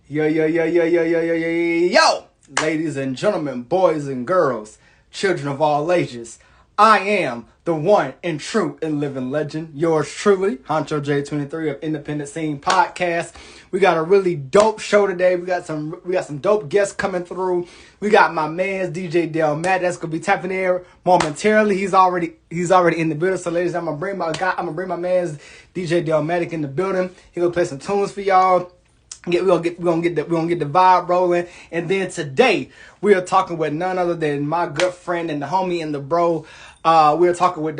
Yo, ladies and gentlemen, boys and girls, children of all ages. I am the one and true and living legend, yours truly, Honcho J23 of Independent Scene Podcast. We got a really dope show today. We got some dope guests coming through. We got my man's DJ Delmatic that's gonna be tapping in momentarily. He's already in the building. So ladies, I'm gonna bring my man's DJ Delmatic in the building. He gonna play some tunes for y'all. We're gonna get the vibe rolling, and then today we are talking with none other than my good friend and the homie and the bro. We're talking with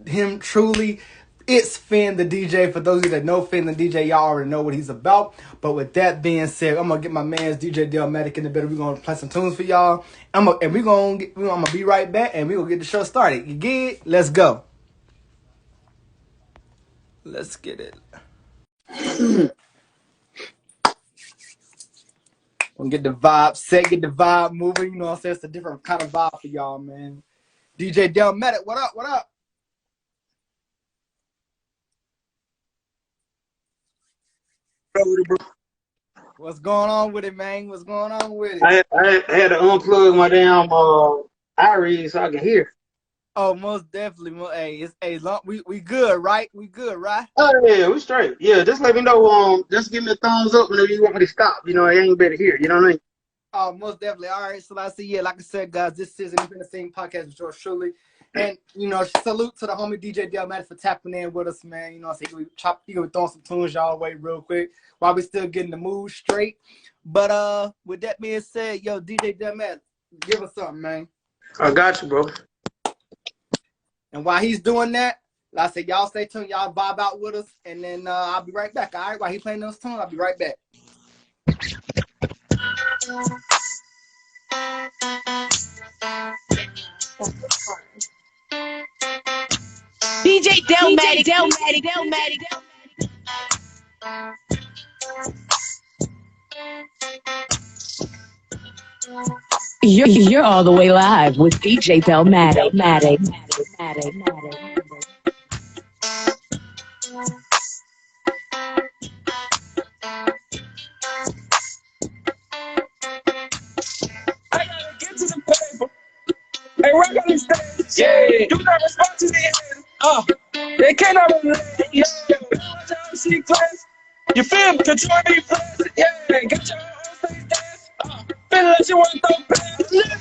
him truly. It's Finn the DJ. For those of you that know Finn the DJ, y'all already know what he's about. But with that being said, I'm gonna get my man's DJ Delmatic in the bed. We're gonna play some tunes for y'all. I'm gonna be right back, and we gonna get the show started. You get it? Let's go. Let's get it. Get the vibe set, get the vibe moving. You know what I'm saying? It's a different kind of vibe for y'all, man. DJ Delmatic, what up? What up? What's going on with it, man? What's going on with it? I had to unplug my damn iRead so I can hear. Oh, most definitely. We good, right? We good, right? Oh yeah, we straight. Yeah, just let me know. Just give me a thumbs up whenever you want me to stop. You know, I ain't better here. You know what I mean? Oh, most definitely. All right, so I see. Yeah, like I said, guys, this is Independent Scene Podcast with yours truly, and salute to the homie DJ Delmatic for tapping in with us, man. You know, so he gonna be throwing some tunes y'all way real quick while we still getting the mood straight. But with that being said, yo, DJ Delmatic, give us something, man. I got you, bro. And while he's doing that, like I said, y'all stay tuned, y'all vibe out with us, and then I'll be right back. All right, while he playing those tunes, I'll be right back. DJ Delmatic. You're all the way live with DJ Delmatic. I gotta get to the paper. Hey, rock on the stage. Yeah. Do not respond to the haters. They cannot relate. Yeah. Watch out, see class. You feel me? Control me, press. Yeah. Get your own stage dance. Feel like you want to throw pass.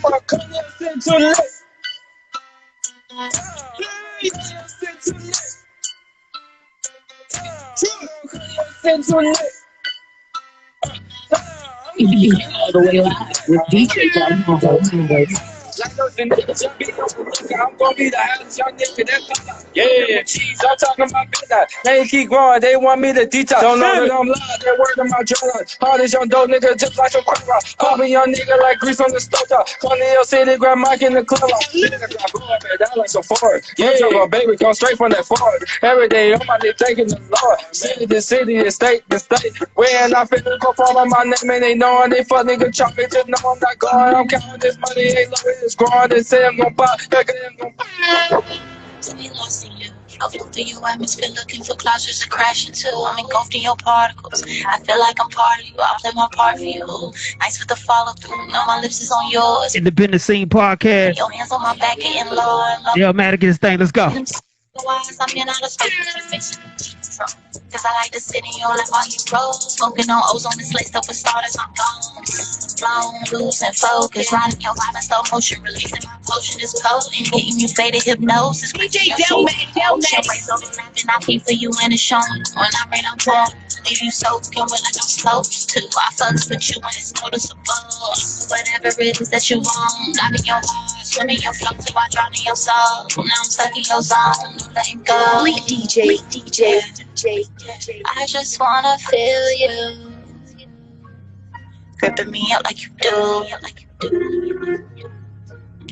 My color sent to the left. Sent to the left. Sent to the left. You're all the way live with DJ Delmatic. Like those niggas, I'm gonna be the hottest young nigga that's yeah, cheese, I'm talking about business. They keep growing, they want me to detox. Don't know that I'm live, they word on my journal. All this young dope nigga just like some crack rock. Call me young nigga like grease on the stove top. Call me your city, grab Mike in the club. Niggas got blow up and down like some Ford. Yeah, a baby, come straight from that Ford. Every day, I'm out there thanking the Lord. City to city, and state to state. When I finna perform my name and they knowing they fuck nigga chop it, just know I'm not going. I'm counting this money, ain't low, it's growing. They say I'm gon' pop, back I'm gon' pop. To be lost in you, I've looked through your atmosphere looking for clouds to crash into. I'm engulfed in your particles. I feel like I'm part of you. I'll play my part for you. Nice with the follow through. Now my lips is on yours. Independent Scene Podcast. Your hands on my back getting low. Delmatic is thing. Let's go. I'm in outer space. Cause I like to sit in your lap while you roll. Smoking on ozone and laced up with starters. I'm gone. Blown, loose and focused. Riding your vibe in slow motion. Releasing my potion is potent. Getting you faded hypnosis. DJ Delmatic. I keep for you and it's showing. When I rain, I'm drawn. Leave you soaking when I don't slow too. I fucks with you when it's noticeable. Whatever it is that you want. I'm in your heart. Swim in your flow till I drown in your soul. Now I'm stuck in your zone. No letting go. DJ. I just wanna feel you. Gripping me up like you do.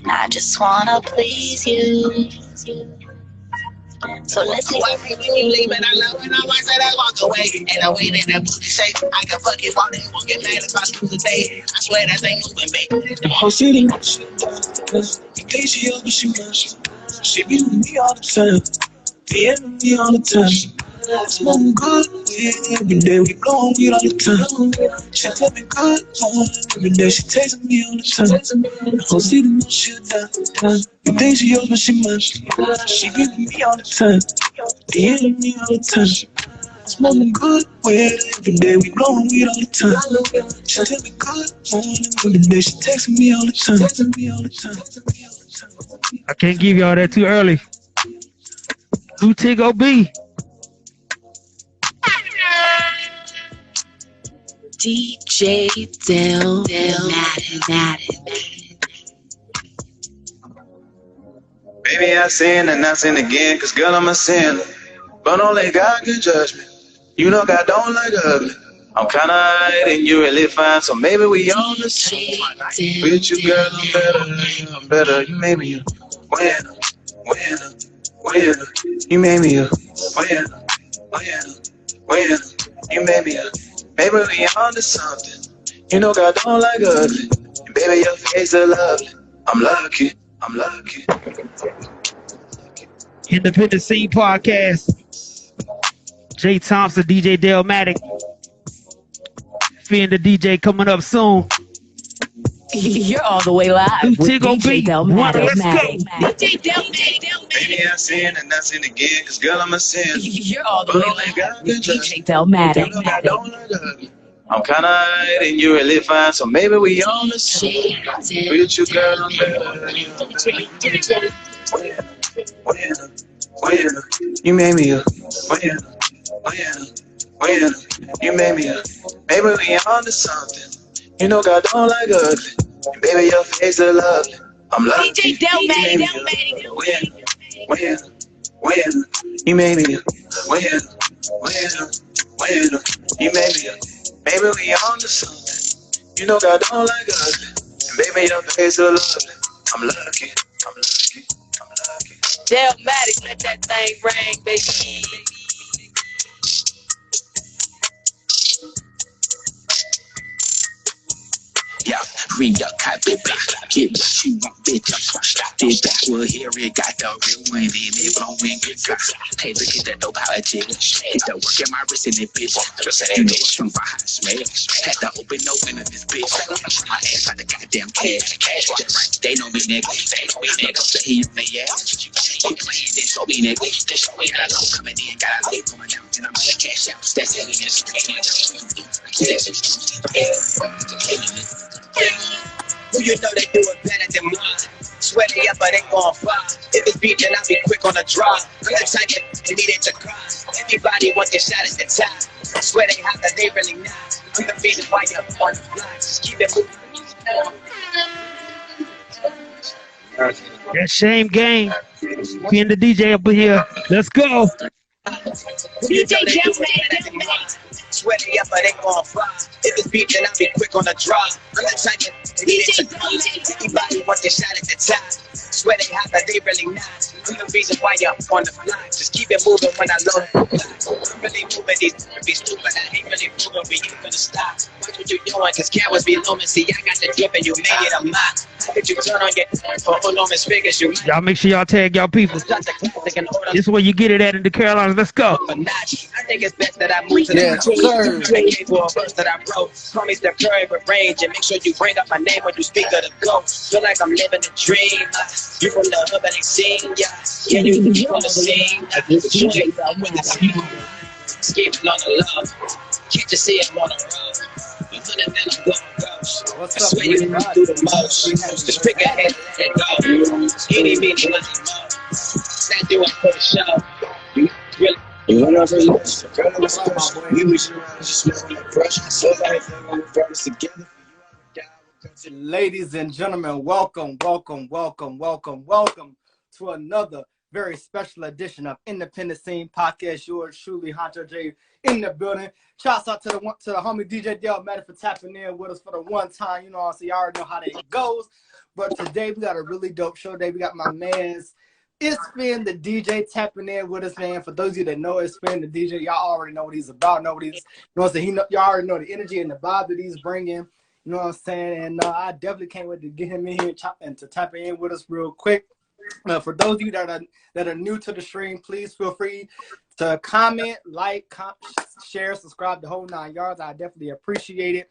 And I just wanna please you. So let's see. When you leave it, I love when I might say that walk away. And the way that that booty shake, I can fuck it while they won't get mad if I lose a day. I swear that ain't moving, baby. The whole city, you think she up, but she rush. She be with me all the time. Be with me all the time. Smoking good weed every day, we blowing weed all the time. She tell me good every day, she texting me all the time. Go see the new shit done. You think she yours, but she mine. She giving me all the time, hitting me all the time. Smoking good weed every day, we blowing weed all the time. She tell me good every day, she texting me all the time. I can't give y'all that too early. Who Tigo B? DJ Del Baby, I sin and I sin again, cause girl, I'm a sinner. But only God can judge me. You know God don't like ugly. I'm kinda hot and you really fine, so maybe we on the same. With you, girl, I'm better. You made me a winner. You made me a winner. You made me a. Maybe we on to something. You know God don't like ugly. And baby, your face is lovely. I'm lucky. Independent Scene Podcast. Jay Thompson, DJ Delmatic. ItsFinTheDJ coming up soon. You're all the way live Who with Tigo DJ B? Delmatic. Let's go. DJ Delmatic. Baby, I sin and I sin again, cause girl, I'm a sinner. You're all the way live with DJ You Delmatic. know God don't like ugly. I'm kinda hot and you really fine, so maybe we on the same. With you, girl, I'm better. Winner. You made me a winner. You made me a. Maybe we on to something. You know God don't like ugly. And baby, your face is lovely. I'm lucky. DJ Delmatic. Winner. You made me a winner. You made me a. Maybe we on to something. You know God don't like ugly. And baby, your face is lovely. I'm lucky. Delmatic, let that thing ring, baby. Yeah, re-up, baby. Get what you want, bitch. Did that, well, here it got the real one, then it blowing good. Hey, look at that dope, how I jig. Hit the work in my wrist in it, bitch. Just say, you know it's from behind, smell. Had to open no window, this bitch. My ass like the goddamn cash. Right, they know me, nigga. So he on their ass. You playing this, show me, nigga. Got a low coming in, got a late coming out, and I'm gonna cash out. That's it, Who you know they do it better than mine? Swear they up, but they gon' fly. If it's beef, then I'll be quick on the draw. I'm the type that needed to cry. Everybody wants their shot at the top. Swear they hot, but they really not. I'm the reason why you're on the block. Just keep it moving. That ShameGang. ItsFinTheDJ up in here. Let's go. DJ Delmatic. Swear they up, but they gon' fly. If it's beef, then I'll be quick on the draw. I'm the type that needed to cry. Everybody wants their shot at the top. Swear they hot, but they really not. I'm the reason why you're on the block. Just keep it moving when I load the block. I'm really moving these be stupid. I ain't really moving, we ain't gonna stop. Watch what you doing, cause cameras be looming. See, I got the dip and you made it a mock. How could you turn on your for enormous figures? You Y'all make sure y'all tag y'all people. This is where you get it at in the Carolinas. Let's go. I think it's best that I move to the for a verse that I wrote. Call me Steph Curry with range and make sure you bring up my name when you speak of the GOAT. Feel like I'm living a dream. You from the hood, but ain't seen ya. Yeah, you on the scene. Escaping on the love. Can't you see I'm on the road? You put it in a blow ghost. I swear you run through the most. Just pick a head and go. Skinny means nothing more. Stand doing for the show. You really. Ladies and gentlemen, welcome to another very special edition of Independent Scene Podcast. Yours truly, Honcho J, in the building. Shouts out to the homie DJ Delmatic for tapping in with us for the one time. You know what I'm saying? You already know how that goes. But today we got a really dope show. Today we got my man's ItsFinTheDJ tapping in with us, man. For those of you that know ItsFinTheDJ, y'all already know what he's about. Know what he's, you know what I'm saying? Y'all already know the energy and the vibe that he's bringing. You know what I'm saying? And I definitely can't wait to get him in here and to tap in with us real quick. For those of you that are new to the stream, please feel free to comment, like, share, subscribe, the whole 9 yards. I definitely appreciate it.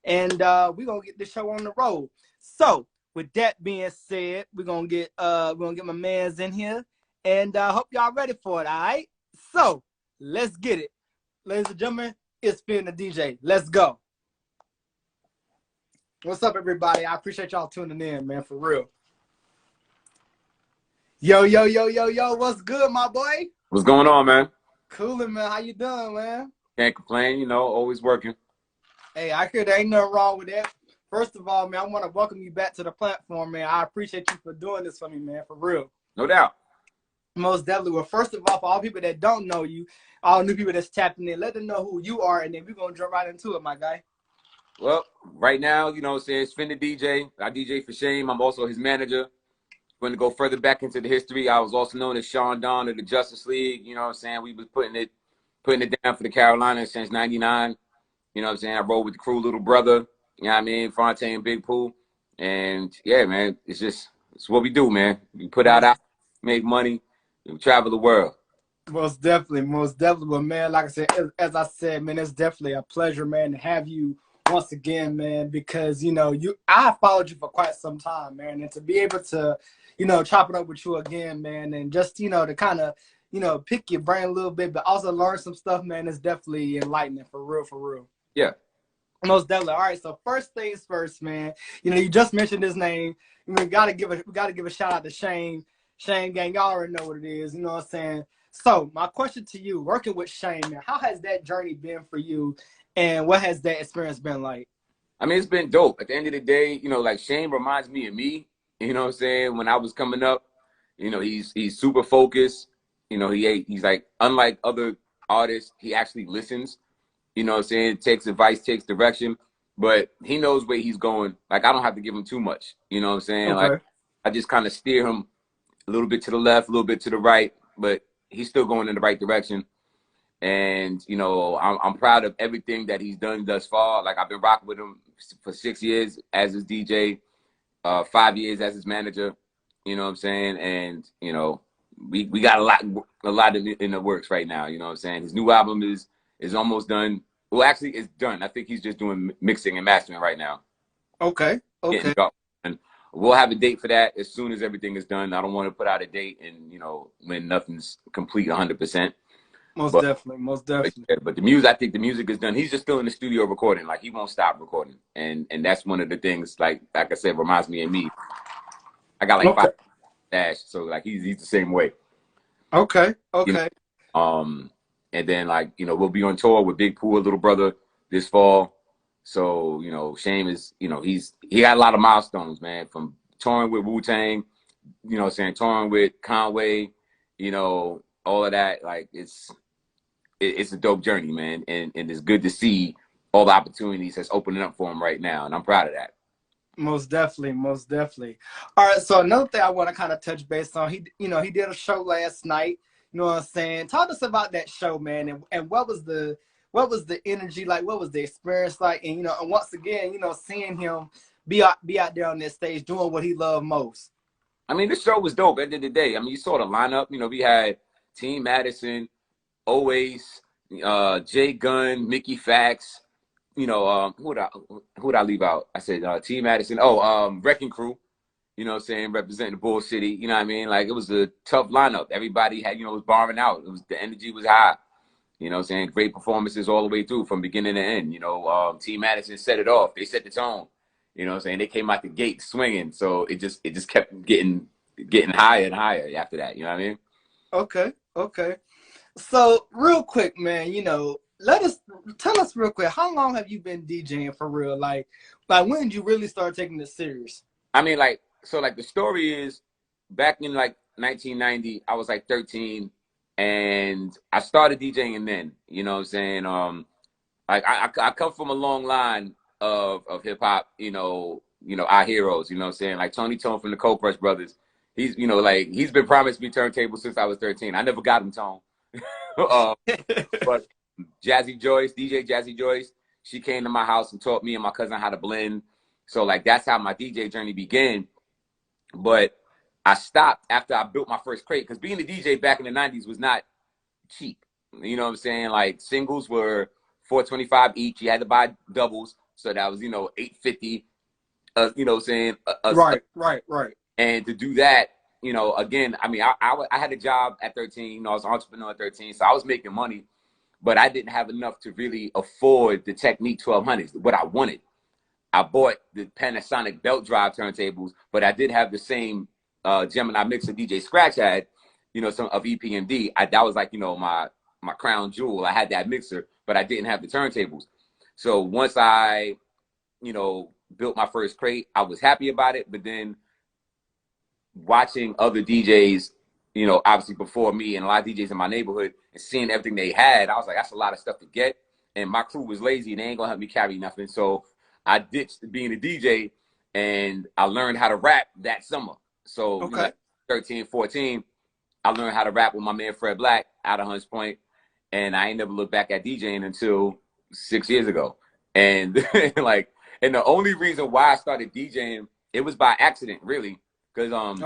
And we're gonna get this show on the road. So with that being said, we're gonna get my mans in here, and hope y'all ready for it. All right. So let's get it, ladies and gentlemen. It's Finn the DJ. Let's go. What's up, everybody? I appreciate y'all tuning in, man, for real. Yo, what's good, my boy? What's going on, man? Coolin', man. How you doing, man? Can't complain, you know, always working. Hey, I hear there ain't nothing wrong with that. First of all, man, I want to welcome you back to the platform, man. I appreciate you for doing this for me, man, for real. No doubt. Most definitely. Well, first of all, for all people that don't know you, all new people that's tapping in, let them know who you are, and then we're going to jump right into it, my guy. Well, right now, you know, it's ShameGang. I DJ for Shame. I'm also his manager. Going to go further back into the history. I was also known as Sean Don of the Justice League. You know what I'm saying? We was putting it down for the Carolinas since '99. You know what I'm saying? I rolled with the crew, Little Brother. You know what I mean? Fontaine, Big Pooh. And yeah, man, it's what we do, man. We put out, make money, we travel the world. Most definitely. Well, man, like I said, as I said, man, it's definitely a pleasure, man, to have you once again, man, because, you know, I followed you for quite some time, man, and to be able to, you know, chop it up with you again, man, and just, you know, to kind of, you know, pick your brain a little bit, but also learn some stuff, man, is definitely enlightening, for real. Yeah. Most definitely. All right, so first things first, man. You know, you just mentioned his name. We gotta give a shout out to ShameGang. Y'all already know what it is. You know what I'm saying? So my question to you, working with Shame, man, how has that journey been for you, and what has that experience been like? I mean, it's been dope. At the end of the day, you know, like Shame reminds me of me. You know what I'm saying? When I was coming up, you know, he's super focused. You know, he's like, unlike other artists, he actually listens. You know what I'm saying? Takes advice, takes direction, but he knows where he's going. Like, I don't have to give him too much. You know what I'm saying? Okay. Like, I just kind of steer him a little bit to the left, a little bit to the right, but he's still going in the right direction. And, you know, I'm proud of everything that he's done thus far. Like, I've been rocking with him for 6 years as his DJ, 5 years as his manager. You know what I'm saying? And, you know, we got a lot in the works right now. You know what I'm saying? His new album is almost done. Well, actually, it's done. I think he's just doing mixing and mastering right now. Okay. And we'll have a date for that as soon as everything is done. I don't want to put out a date and, you know, when nothing's complete 100%. Most definitely. But the music, I think the music is done. He's just still in the studio recording. Like, he won't stop recording. And that's one of the things, like I said, reminds me of me. I got like 5 dash, so like he's the same way. Okay. You know? And then, like, you know, we'll be on tour with Big Pooh, Little Brother, this fall. So, you know, Shame is, you know, he got a lot of milestones, man, from touring with Wu-Tang, you know, touring with Conway, you know, all of that. Like, it's a dope journey, man. And it's good to see all the opportunities that's opening up for him right now. And I'm proud of that. Most definitely. All right, so another thing I want to kind of touch base on, he did a show last night. You know what I'm saying? Talk to us about that show, man, and what was the energy like? What was the experience like? And, you know, and once again, you know, seeing him be out there on that stage doing what he loved most. I mean, this show was dope at the end of the day. I mean, you saw the lineup. You know, we had Team Madison, Oasis, Jay Gunn, Mickey Fax. You know, who'd I leave out? I said Team Madison. Wrecking Crew. You know what I'm saying? Representing the Bull City. You know what I mean? Like, it was a tough lineup. Everybody had, you know, was barring out. The energy was high. You know what I'm saying? Great performances all the way through from beginning to end. You know, Team Madison set it off. They set the tone. You know what I'm saying? They came out the gate swinging. So it just kept getting higher and higher after that. You know what I mean? Okay. So real quick, man, you know, tell us real quick, how long have you been DJing for real? Like when did you really start taking this serious? I mean, the story is, back in like 1990, I was like 13, and I started DJing then. You know what I'm saying? Like, I come from a long line of hip hop. You know, our heroes. You know what I'm saying? Like Tony Tone from the Cold Crush Brothers. He's, you know, like, he's been promised me turntable since I was 13. I never got him, Tone. But DJ Jazzy Joyce, she came to my house and taught me and my cousin how to blend. So, like, that's how my DJ journey began. But I stopped after I built my first crate, because being a DJ back in the 90s was not cheap. You know what I'm saying? Like singles were $4.25 each. You had to buy doubles, so that was, you know, $8.50. You know what I'm saying? Right. And to do that, you know, again, I mean, I had a job at 13. You know, I was an entrepreneur at 13, so I was making money, but I didn't have enough to really afford the Technique 1200s, what I wanted. I bought the Panasonic belt drive turntables, but I did have the same Gemini mixer DJ Scratch had, you know, some of EPMD. That was like, you know, my crown jewel. I had that mixer, but I didn't have the turntables. So once I, you know, built my first crate, I was happy about it. But then watching other DJs, you know, obviously before me and a lot of DJs in my neighborhood, and seeing everything they had, I was like, that's a lot of stuff to get. And my crew was lazy and they ain't gonna help me carry nothing. So I ditched being a DJ and I learned how to rap that summer. So you know, 13, 14, I learned how to rap with my man Fred Black out of Hunts Point. And I ain't never looked back at DJing until 6 years ago. And like, and the only reason why I started DJing, it was by accident, really. Because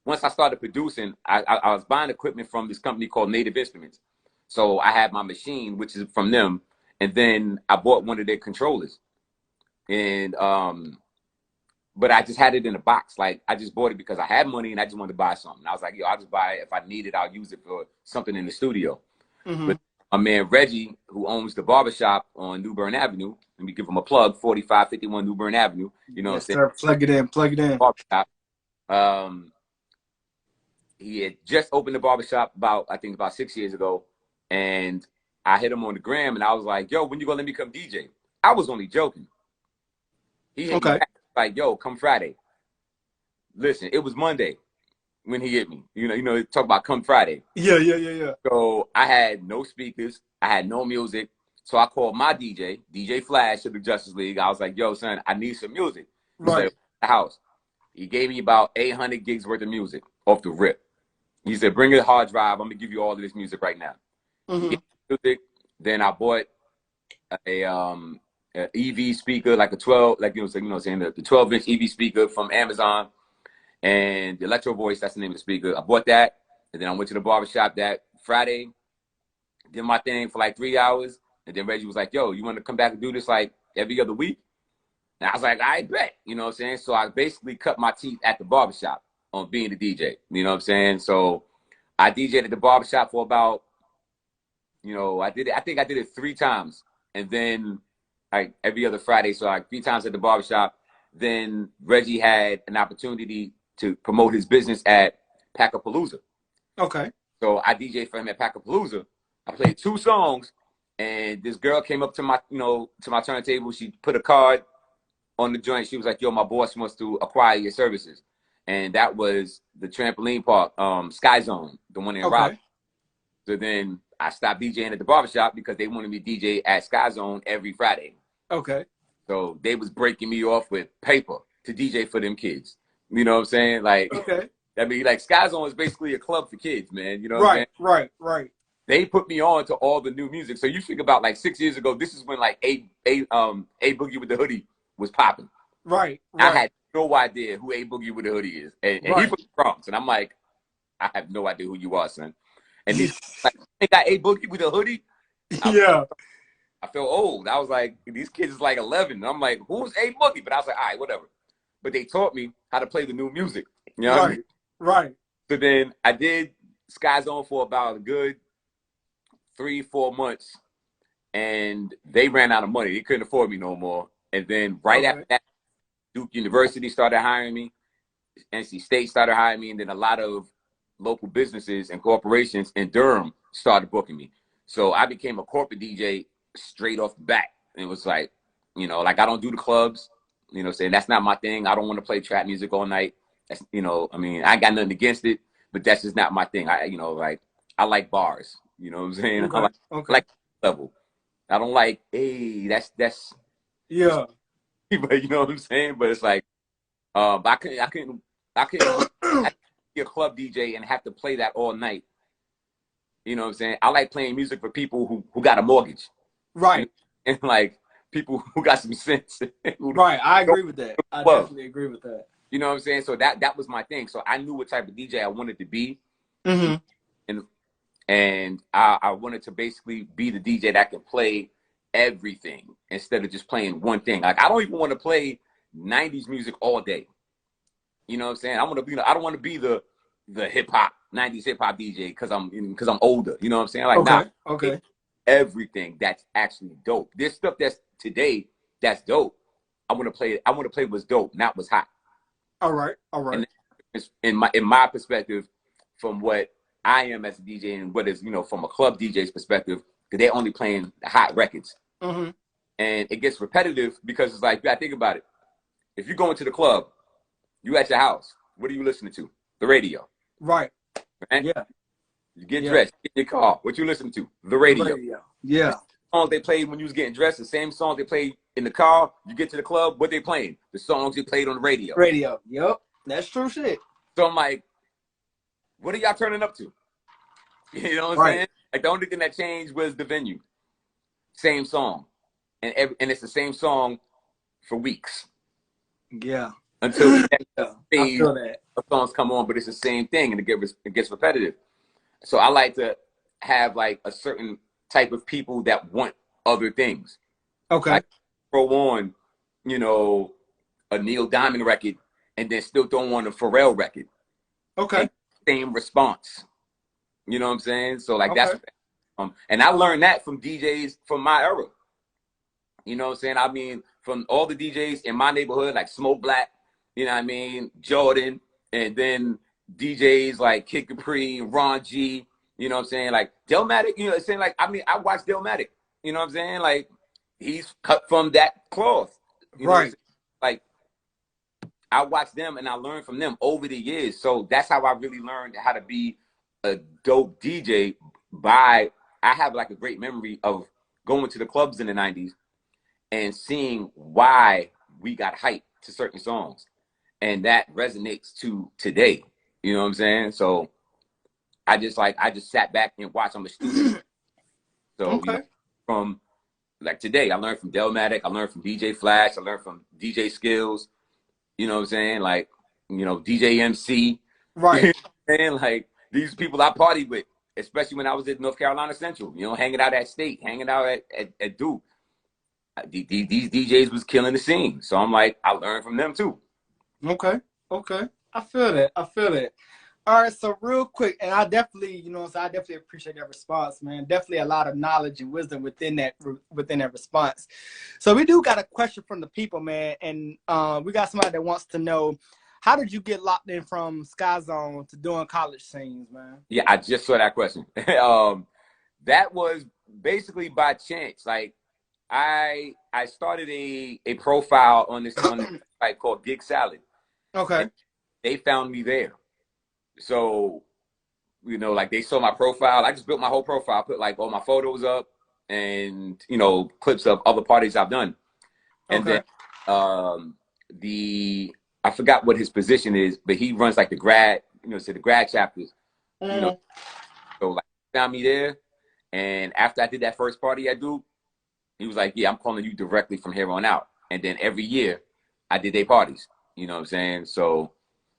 once I started producing, I was buying equipment from this company called Native Instruments. So I had my machine, which is from them, and then I bought one of their controllers. And but I just had it in a box. Like, I just bought it because I had money and I just wanted to buy something. I was like, yo, I'll just buy it. If I need it, I'll use it for something in the studio. But my man Reggie, who owns the barbershop on New Bern Avenue, let me give him a plug, 4551 New Bern Avenue. You know what I'm saying? Sir, plug it in. Barbershop. He had just opened the barbershop about 6 years ago. And I hit him on the gram and I was like, yo, when you gonna let me come DJ? I was only joking. He hit me back, like, yo, come Friday. Listen, it was Monday when he hit me. You know, talk about come Friday. Yeah. So I had no speakers. I had no music. So I called my DJ, DJ Flash of the Justice League. I was like, yo, son, I need some music. He said, the house. He gave me about 800 gigs worth of music off the rip. He said, bring a hard drive. I'm going to give you all of this music right now. He gave me music. Then I bought a EV speaker, like a 12, like, you know, saying the 12-inch EV speaker from Amazon. And the Electro Voice, that's the name of the speaker. I bought that, and then I went to the barbershop that Friday, did my thing for like 3 hours, and then Reggie was like, yo, you want to come back and do this like every other week? And I was like, I bet, you know what I'm saying? So I basically cut my teeth at the barbershop on being the DJ, you know what I'm saying? So I DJed at the barbershop for about, you know, I think I did it 3 times, and then like every other Friday, so like 3 times at the barbershop. Then Reggie had an opportunity to promote his business at Packapalooza. Okay. So I DJed for him at Packapalooza. I played 2 songs, and this girl came up to my, you know, to my turntable. She put a card on the joint. She was like, yo, my boss wants to acquire your services. And that was the trampoline park, Sky Zone, the one in Raleigh. So then I stopped DJing at the barbershop because they wanted me to DJ at Sky Zone every Friday. Okay. So they was breaking me off with paper to DJ for them kids. You know what I'm saying? Like, I mean, like, Sky Zone is basically a club for kids, man. You know what I'm saying? Right. They put me on to all the new music. So you think about like 6 years ago, this is when like A Boogie with the Hoodie was popping. Right. I had no idea who A Boogie with the Hoodie is. And he from the Bronx. And I'm like, I have no idea who you are, son. And these like, they got A Boogie with a hoodie? I felt old. I was like, these kids is like 11. And I'm like, who's A Boogie? But I was like, all right, whatever. But they taught me how to play the new music. You know what I mean? Right. So then I did Sky Zone for about a good 3-4 months. And they ran out of money. They couldn't afford me no more. And then after that, Duke University started hiring me. NC State started hiring me. And then a lot of local businesses and corporations in Durham started booking me. So I became a corporate DJ straight off the bat. And it was like, you know, like, I don't do the clubs, you know, saying that's not my thing. I don't want to play trap music all night. That's, you know, I mean, I got nothing against it, but that's just not my thing. You know, like, I like bars, you know what I'm saying? I like level. I don't like, hey, that's yeah. But you know what I'm saying? But it's like, I couldn't be a club DJ and have to play that all night. You know what I'm saying? I like playing music for people who got a mortgage. Right. And like people who got some sense. Right. I agree with that. I definitely agree with that. You know what I'm saying? So that was my thing. So I knew what type of DJ I wanted to be. Mm-hmm. And I wanted to basically be the DJ that can play everything instead of just playing one thing. Like, I don't even want to play 90s music all day. You know what I'm saying? I want to be, I don't want to be the hip hop, 90s hip hop DJ because I'm older. You know what I'm saying? Like, okay. Everything that's actually dope. There's stuff that's today that's dope. I want to play what's dope, not what's hot. All right. And in my perspective, from what I am as a DJ and what is, from a club DJ's perspective, because they're only playing the hot records. Mm-hmm. And it gets repetitive because it's like, you gotta think about it. If you go into the club, you at your house, what are you listening to? The radio. Right. Right? Yeah. You get dressed, you get in your car. What you listen to? The radio. Yeah. The songs they played when you was getting dressed, the same songs they played in the car. You get to the club, what they playing? The songs they played on the radio. Radio. Yep. That's true shit. So I'm like, what are y'all turning up to? You know what I'm saying? Like, the only thing that changed was the venue. Same song. And it's the same song for weeks. Yeah. Until the next I phase feel that. of songs come on, but it's the same thing and it gets repetitive. So I like to have like a certain type of people that want other things. Okay. Like, throw on, a Neil Diamond record and then still throw on a Pharrell record. Okay. Same response. You know what I'm saying? So like that's and I learned that from DJs from my era. You know what I'm saying? I mean, from all the DJs in my neighborhood, like Smoke Black, you know what I mean, Jordan, and then DJs like Kid Capri, Ron G, you know what I'm saying? Like Delmatic, saying like, I mean, I watched Delmatic, you know what I'm saying? Like, he's cut from that cloth. You know what I'm saying? Like, I watched them and I learned from them over the years. So that's how I really learned how to be a dope DJ. I have like a great memory of going to the clubs in the 90s and seeing why we got hyped to certain songs. And that resonates to today. You know what I'm saying? So I just sat back and watched. I'm a student. So from like today, I learned from Delmatic, I learned from DJ Flash, I learned from DJ Skills, you know what I'm saying? Like, DJ MC. Right. And like these people I partied with, especially when I was at North Carolina Central, hanging out at State, hanging out at Duke. These DJs was killing the scene. So I'm like, I learned from them too. Okay. I feel that. All right, so real quick, and I definitely, I definitely appreciate that response, man. Definitely a lot of knowledge and wisdom within that response. So we do got a question from the people, man, and we got somebody that wants to know, how did you get locked in from Sky Zone to doing college scenes, man? Yeah, I just saw that question. That was basically by chance. Like, I started a profile on this site called Gig Salad. Okay. They found me there. So, like they saw my profile. I just built my whole profile, put like all my photos up and, clips of other parties I've done. And then I forgot what his position is, but he runs like the grad, the grad chapters, So like found me there. And after I did that first party at Duke, he was like, yeah, I'm calling you directly from here on out. And then every year I did their parties, you know what I'm saying? So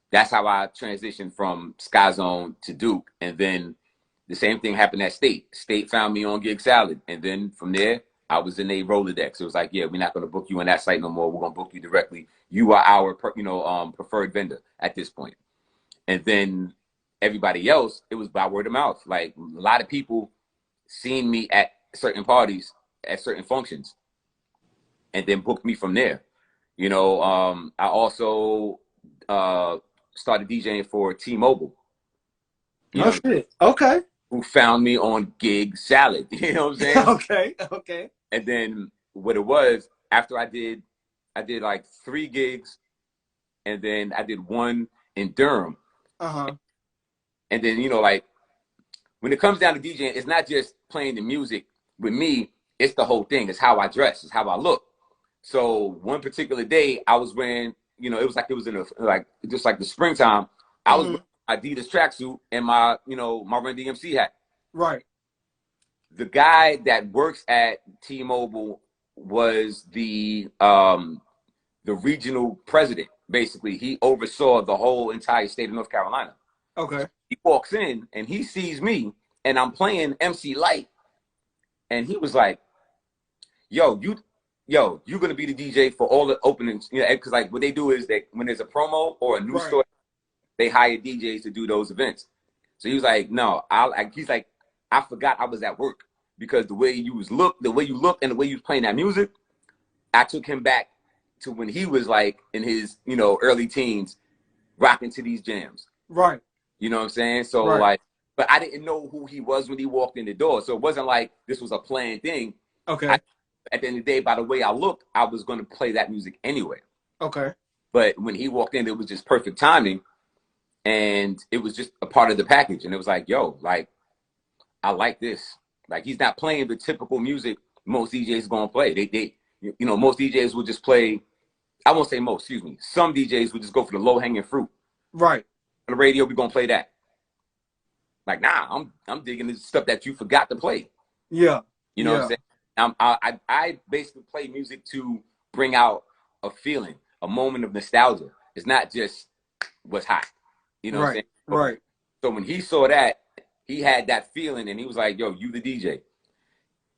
that's how I transitioned from Sky Zone to Duke. And then the same thing happened at State. State found me on Gig Salad. And then from there, I was in a Rolodex. It was like, yeah, we're not going to book you on that site no more. We're going to book you directly. You are our, preferred vendor at this point. And then everybody else, it was by word of mouth. Like, a lot of people seen me at certain parties, at certain functions, and then booked me from there. I also started DJing for T-Mobile. Oh, shit. Okay. Who found me on Gig Salad. You know what I'm saying? Okay. And then what it was, after I did like 3 gigs, and then I did 1 in Durham. Uh-huh. And then, like, when it comes down to DJing, it's not just playing the music. With me, it's the whole thing. It's how I dress. It's how I look. So one particular day, I was wearing, it was in just like the springtime. I was wearing my Adidas tracksuit and my, my Run DMC hat. Right. The guy that works at T-Mobile was the the regional president. Basically, he oversaw the whole entire state of North Carolina. Okay. He walks in and he sees me and I'm playing MC Light. And he was like, you're gonna be the DJ for all the openings. You know, because like what they do is that when there's a promo or a new store, they hire DJs to do those events. So he was like, no, he's like, I forgot I was at work because the way you look, and the way you was playing that music, I took him back to when he was like in his, early teens, rocking to these jams. Right. You know what I'm saying? So like, but I didn't know who he was when he walked in the door. So it wasn't like this was a planned thing. Okay. At the end of the day, by the way I looked, I was going to play that music anyway. Okay. But when he walked in, it was just perfect timing. And it was just a part of the package. And it was like, yo, like, I like this. Like, he's not playing the typical music most DJs going to play. Most DJs will just play, I won't say most, excuse me. Some DJs will just go for the low-hanging fruit. Right. On the radio, we're going to play that. Like, nah, I'm digging this stuff that you forgot to play. Yeah. You know what I'm saying? I basically play music to bring out a feeling, a moment of nostalgia. It's not just what's hot. You know what I'm saying? Right. So when he saw that, he had that feeling and he was like, yo, you the DJ.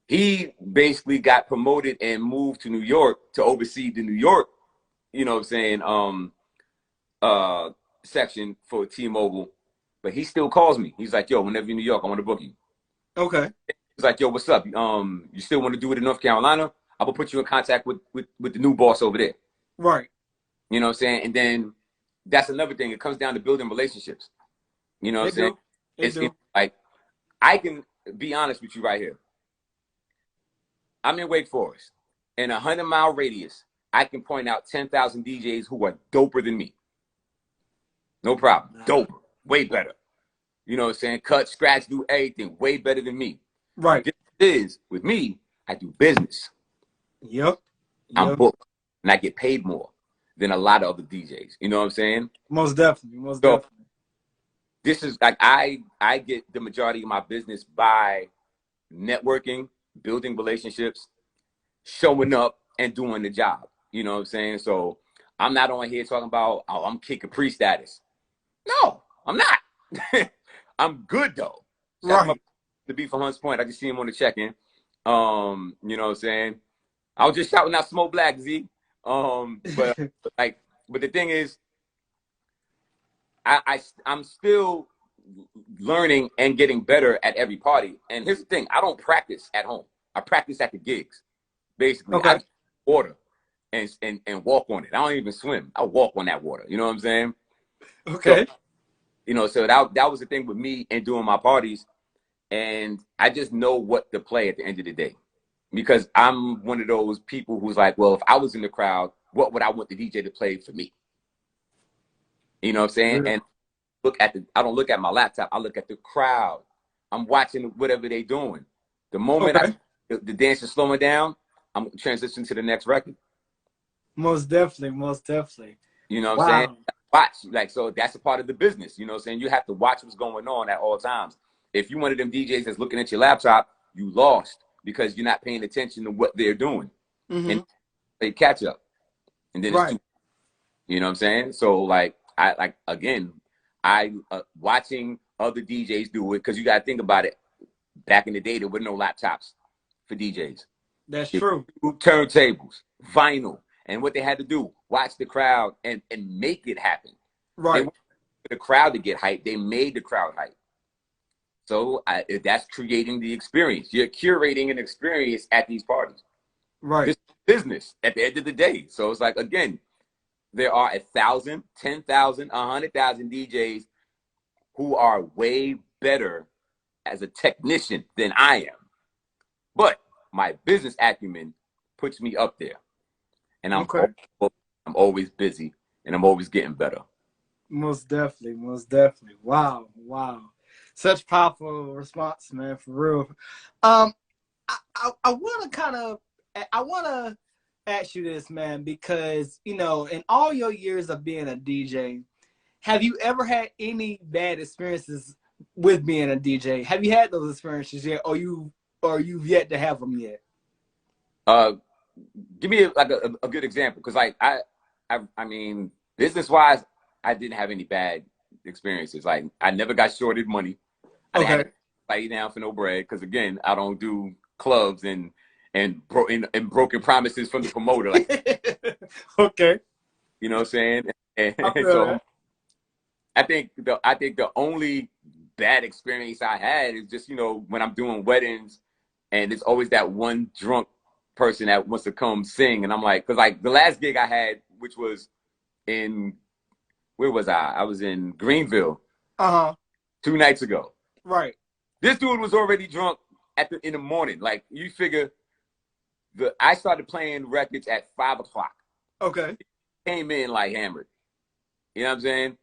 He basically got promoted and moved to New York to oversee the New York, you know what I'm saying, section for T-Mobile. But he still calls me. He's like, yo, whenever you're in New York, I want to book you. Okay. He's like, yo, what's up? You still want to do it in North Carolina? I will put you in contact with the new boss over there. Right. You know what I'm saying? And then that's another thing. It comes down to building relationships. You know what I'm saying? It's like, I can be honest with you right here. I'm in Wake Forest. In a 100-mile radius, I can point out 10,000 DJs who are doper than me. No problem. Doper. Way better. You know what I'm saying? Cut, scratch, do everything. Way better than me. Right. The difference is, with me, I do business. Yep. I'm booked. And I get paid more than a lot of other DJs. You know what I'm saying? Most definitely. Most definitely. This is like, I get the majority of my business by networking, building relationships, showing up, and doing the job. You know what I'm saying? So I'm not on here talking about, oh, I'm Kid Capri status. No, I'm not. I'm good though. Right. To be from Hunts Point, I just see him on the check-in. You know what I'm saying? I was just shouting out Smoke Black, Z. But the thing is, I'm still learning and getting better at every party. And here's the thing: I don't practice at home. I practice at the gigs. Basically, I just water and walk on it. I don't even swim. I walk on that water. You know what I'm saying? Okay. So that was the thing with me and doing my parties, and I just know what to play at the end of the day, because I'm one of those people who's like, well, if I was in the crowd, what would I want the DJ to play for me? You know what I'm saying? And I don't look at my laptop. I look at the crowd. I'm watching whatever they're doing. The moment the dance is slowing down, I'm transitioning to the next record. Most definitely. Most definitely. You know what I'm saying? Watch. So that's a part of the business. You know what I'm saying? You have to watch what's going on at all times. If you're one of them DJs that's looking at your laptop, you lost because you're not paying attention to what they're doing. And they catch up. And then it's you know what I'm saying? So I watching other DJs do it, because you got to think about it. Back in the day, there were no laptops for DJs. That's true. Turntables, vinyl, and what they had to do, watch the crowd and make it happen. Right. They wanted the crowd to get hyped. They made the crowd hype. So that's creating the experience. You're curating an experience at these parties. Right. This is business at the end of the day. So it's like, again, there are 1,000, 10,000, 100,000 DJs who are way better as a technician than I am. But my business acumen puts me up there. And I'm always busy, and I'm always getting better. Most definitely. Most definitely. Wow. Wow. Such powerful response, man, for real. I want to ask you this, man, because, in all your years of being a DJ, have you ever had any bad experiences with being a DJ? Have you had those experiences yet, or you've yet to have them yet? Give me a good example, because I mean, business wise, I didn't have any bad experiences. Like I never got shorted money. I didn't have to lay down for no bread because again, I don't do clubs and broken promises from the promoter. Like, okay. You know what I'm saying? And I feel so that. I think the only bad experience I had is just, you know, when I'm doing weddings and there's always that one drunk person that wants to come sing. And I'm like, because like the last gig I had, which was in, where was I? I was in Greenville 2 nights ago. Right. This dude was already drunk in the morning. Like you figure I started playing records at 5 o'clock. Okay. Came in like hammered. You know what I'm saying?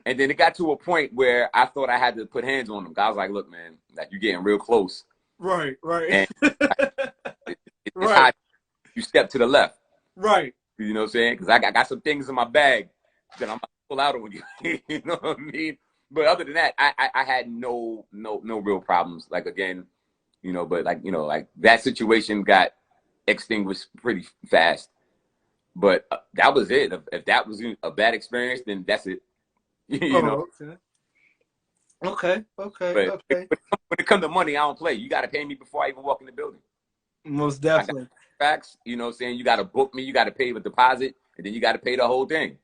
And then it got to a point where I thought I had to put hands on him. I was like, look, man, like you're getting real close. Right. And it's right. hot. You step to the left. Right. You know what I'm saying? Because I got some things in my bag that I'm going to pull out on you. You know what I mean? But other than that, I had no real problems. Like, again, you know, but like, you know, like that situation got extinguished pretty fast. But that was it. If that was a bad experience, then that's it. You know. Okay. But when it comes to money, I don't play. You got to pay me before I even walk in the building. Most definitely. Facts. You know what I'm saying? You got to book me. You got to pay the deposit, and then you got to pay the whole thing.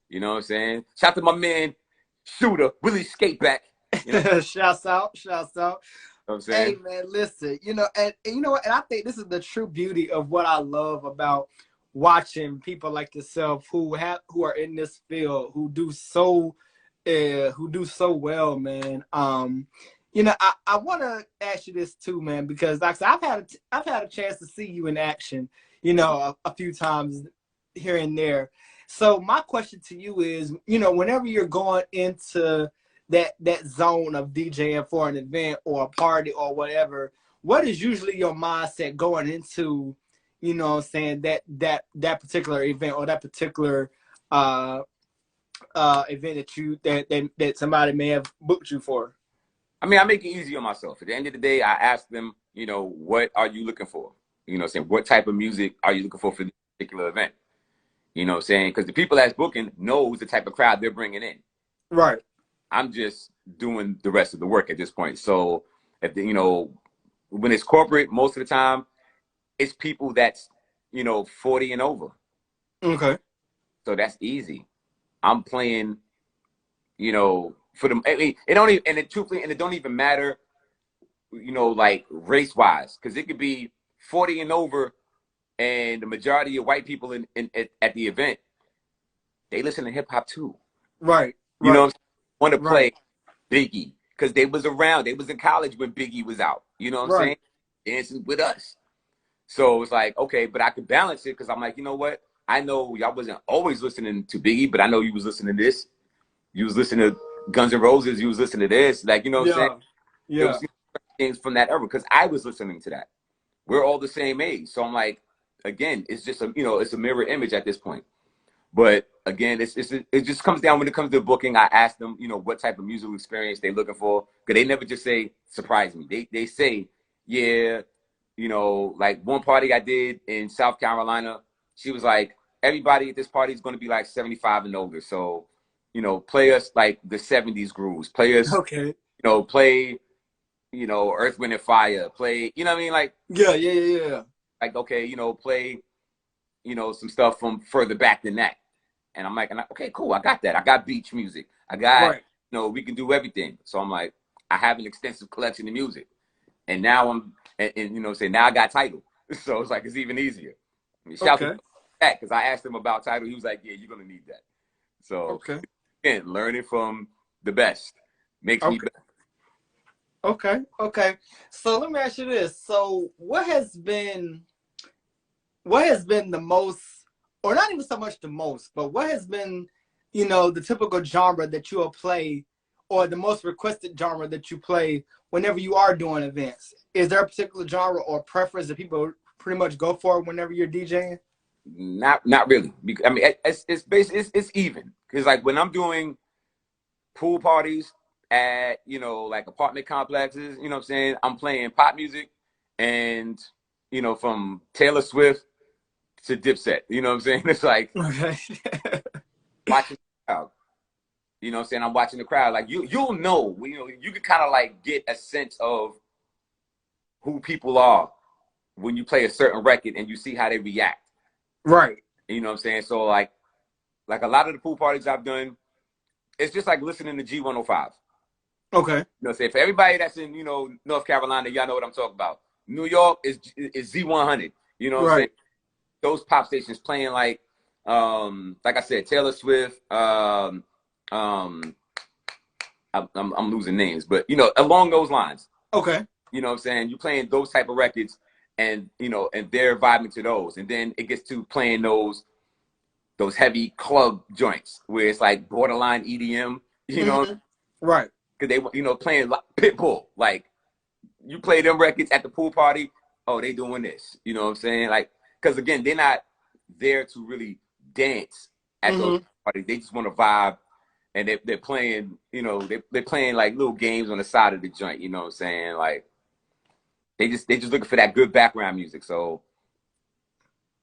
You know what I'm saying? Shout out to my man, Shooter, Willie Skateback. You know? Shouts out. You know what I'm saying? Hey man, listen. You know, and you know what? And I think this is the true beauty of what I love about watching people like yourself who are in this field who do so well, man. You know, I want to ask you this too, man, because like I said, I've had a chance to see you in action, you know, a few times here and there. So my question to you is, you know, whenever you're going into that zone of DJing for an event or a party or whatever, what is usually your mindset going into, you know what I'm saying, that particular event or that particular event that somebody may have booked you for? I mean, I make it easy on myself. At the end of the day, I ask them, you know, what are you looking for? You know what I'm saying? What type of music are you looking for this particular event? You know what I'm saying? Because the people that's booking knows the type of crowd they're bringing in. Right. I'm just doing the rest of the work at this point. So, you know, when it's corporate, most of the time, it's people that's, you know, 40 and over. Okay. So that's easy. I'm playing, you know, for them. I mean, it don't even, and it truthfully, and it don't even matter, you know, like race wise, because it could be 40 and over, and the majority of white people at the event, they listen to hip hop too. Right. You know, want to play Biggie because they was around. They was in college when Biggie was out. You know what I'm saying? Dancing with us. So it's like, okay, but I could balance it because I'm like, you know what? I know y'all wasn't always listening to Biggie, but I know you was listening to this. You was listening to Guns N' Roses. You was listening to this. Like, you know what I'm saying? Yeah. It was things from that era because I was listening to that. We're all the same age. So I'm like, again, it's just a, you know, it's a mirror image at this point. But again, it just comes down when it comes to booking. I ask them, you know, what type of musical experience they're looking for. Because they never just say, surprise me. They say, yeah, you know, like one party I did in South Carolina, she was like, everybody at this party is going to be like 75 and older. So, you know, play us like the 70s grooves. Play us, you know, play, you know, Earth, Wind, and Fire. Play, you know what I mean? Like, yeah. Like, okay, you know, play, you know, some stuff from further back than that. And I'm like, okay, cool. I got that. I got beach music. I got, you know, we can do everything. So I'm like, I have an extensive collection of music. And now and you know, say now I got Tidal. So it's like, it's even easier. I mean, shout out to that because I asked him about Tidal. He was like, yeah, you're going to need that. So again, learning from the best makes me better. Okay. So let me ask you this. So what has been the most, or not even so much the most, but what has been, you know, the typical genre that you will play or the most requested genre that you play whenever you are doing events? Is there a particular genre or preference that people pretty much go for whenever you're DJing? Not really. I mean, it's basically it's even because like when I'm doing pool parties at, you know, like apartment complexes, you know what I'm saying, I'm playing pop music and, you know, from Taylor Swift to Dipset. You know what I'm saying? It's like Okay. watching the crowd. You know what I'm saying? I'm watching the crowd. Like you'll know. You know, you can kind of like get a sense of who people are when you play a certain record and you see how they react. Right. You know what I'm saying? So like a lot of the pool parties I've done, it's just like listening to G105. Okay. You know what I'm saying? For everybody that's in, you know, North Carolina, y'all know what I'm talking about. New York is Z100. You know what I'm saying? Those pop stations playing like I said, Taylor Swift, I'm losing names, but you know, along those lines. Okay. You know what I'm saying? You playing those type of records and you know, and they're vibing to those. And then it gets to playing those heavy club joints where it's like borderline EDM, you know? Right. Because they, you know, playing like Pitbull. Like, you play them records at the pool party, oh, they doing this. You know what I'm saying? Like, because again, they're not there to really dance at those parties. They just want to vibe. And they're playing, you know, they're playing like little games on the side of the joint. You know what I'm saying? Like, they just looking for that good background music. So,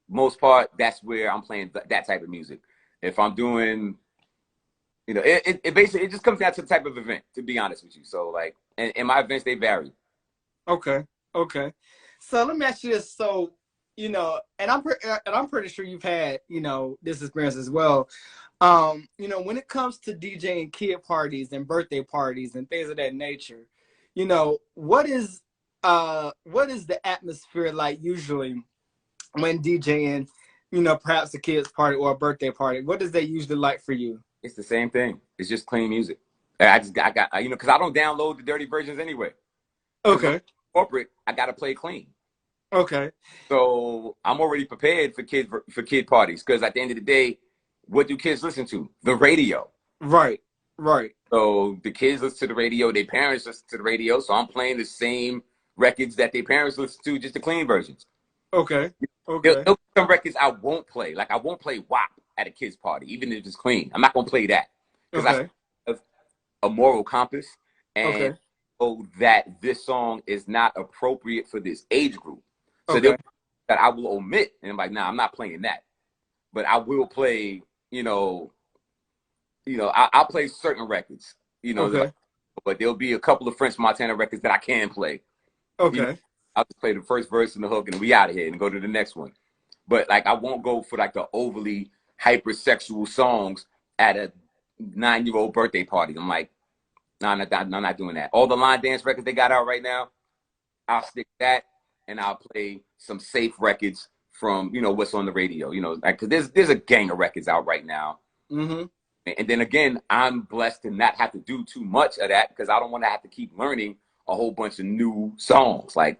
most part, that's where I'm playing that type of music. If I'm doing, you know, it basically, it just comes down to the type of event, to be honest with you. So like, and my events, they vary. Okay. Okay. So let me ask you this. So, you know, and I'm pretty sure you've had, you know, this experience as well. You know, when it comes to DJing kid parties and birthday parties and things of that nature, you know, what is the atmosphere like usually when DJing, you know, perhaps a kid's party or a birthday party? What is that usually like for you? It's the same thing. It's just clean music. I got, you know, because I don't download the dirty versions anyway. Okay. Corporate, I got to play clean. Okay. So I'm already prepared for kid parties because at the end of the day, what do kids listen to? The radio. Right. Right. So the kids listen to the radio. Their parents listen to the radio. So I'm playing the same records that their parents listen to, just the clean versions. Okay. Okay. There'll be some records I won't play. Like I won't play WAP at a kid's party, even if it's clean. I'm not gonna play that because I have a moral compass and know that this song is not appropriate for this age group. So that I will omit, and I'm like, nah, I'm not playing that. But I will play, I'll play certain records, but there'll be a couple of French Montana records that I can play. Okay. I'll just play the first verse and the hook and we out of here and go to the next one. But like, I won't go for like the overly hypersexual songs at a 9-year-old birthday party. I'm like, no, I'm not doing that. All the line dance records they got out right now, I'll stick to that and I'll play some safe records from, what's on the radio, like, cause there's a gang of records out right now. Mm-hmm. And then again, I'm blessed to not have to do too much of that because I don't want to have to keep learning a whole bunch of new songs. Like,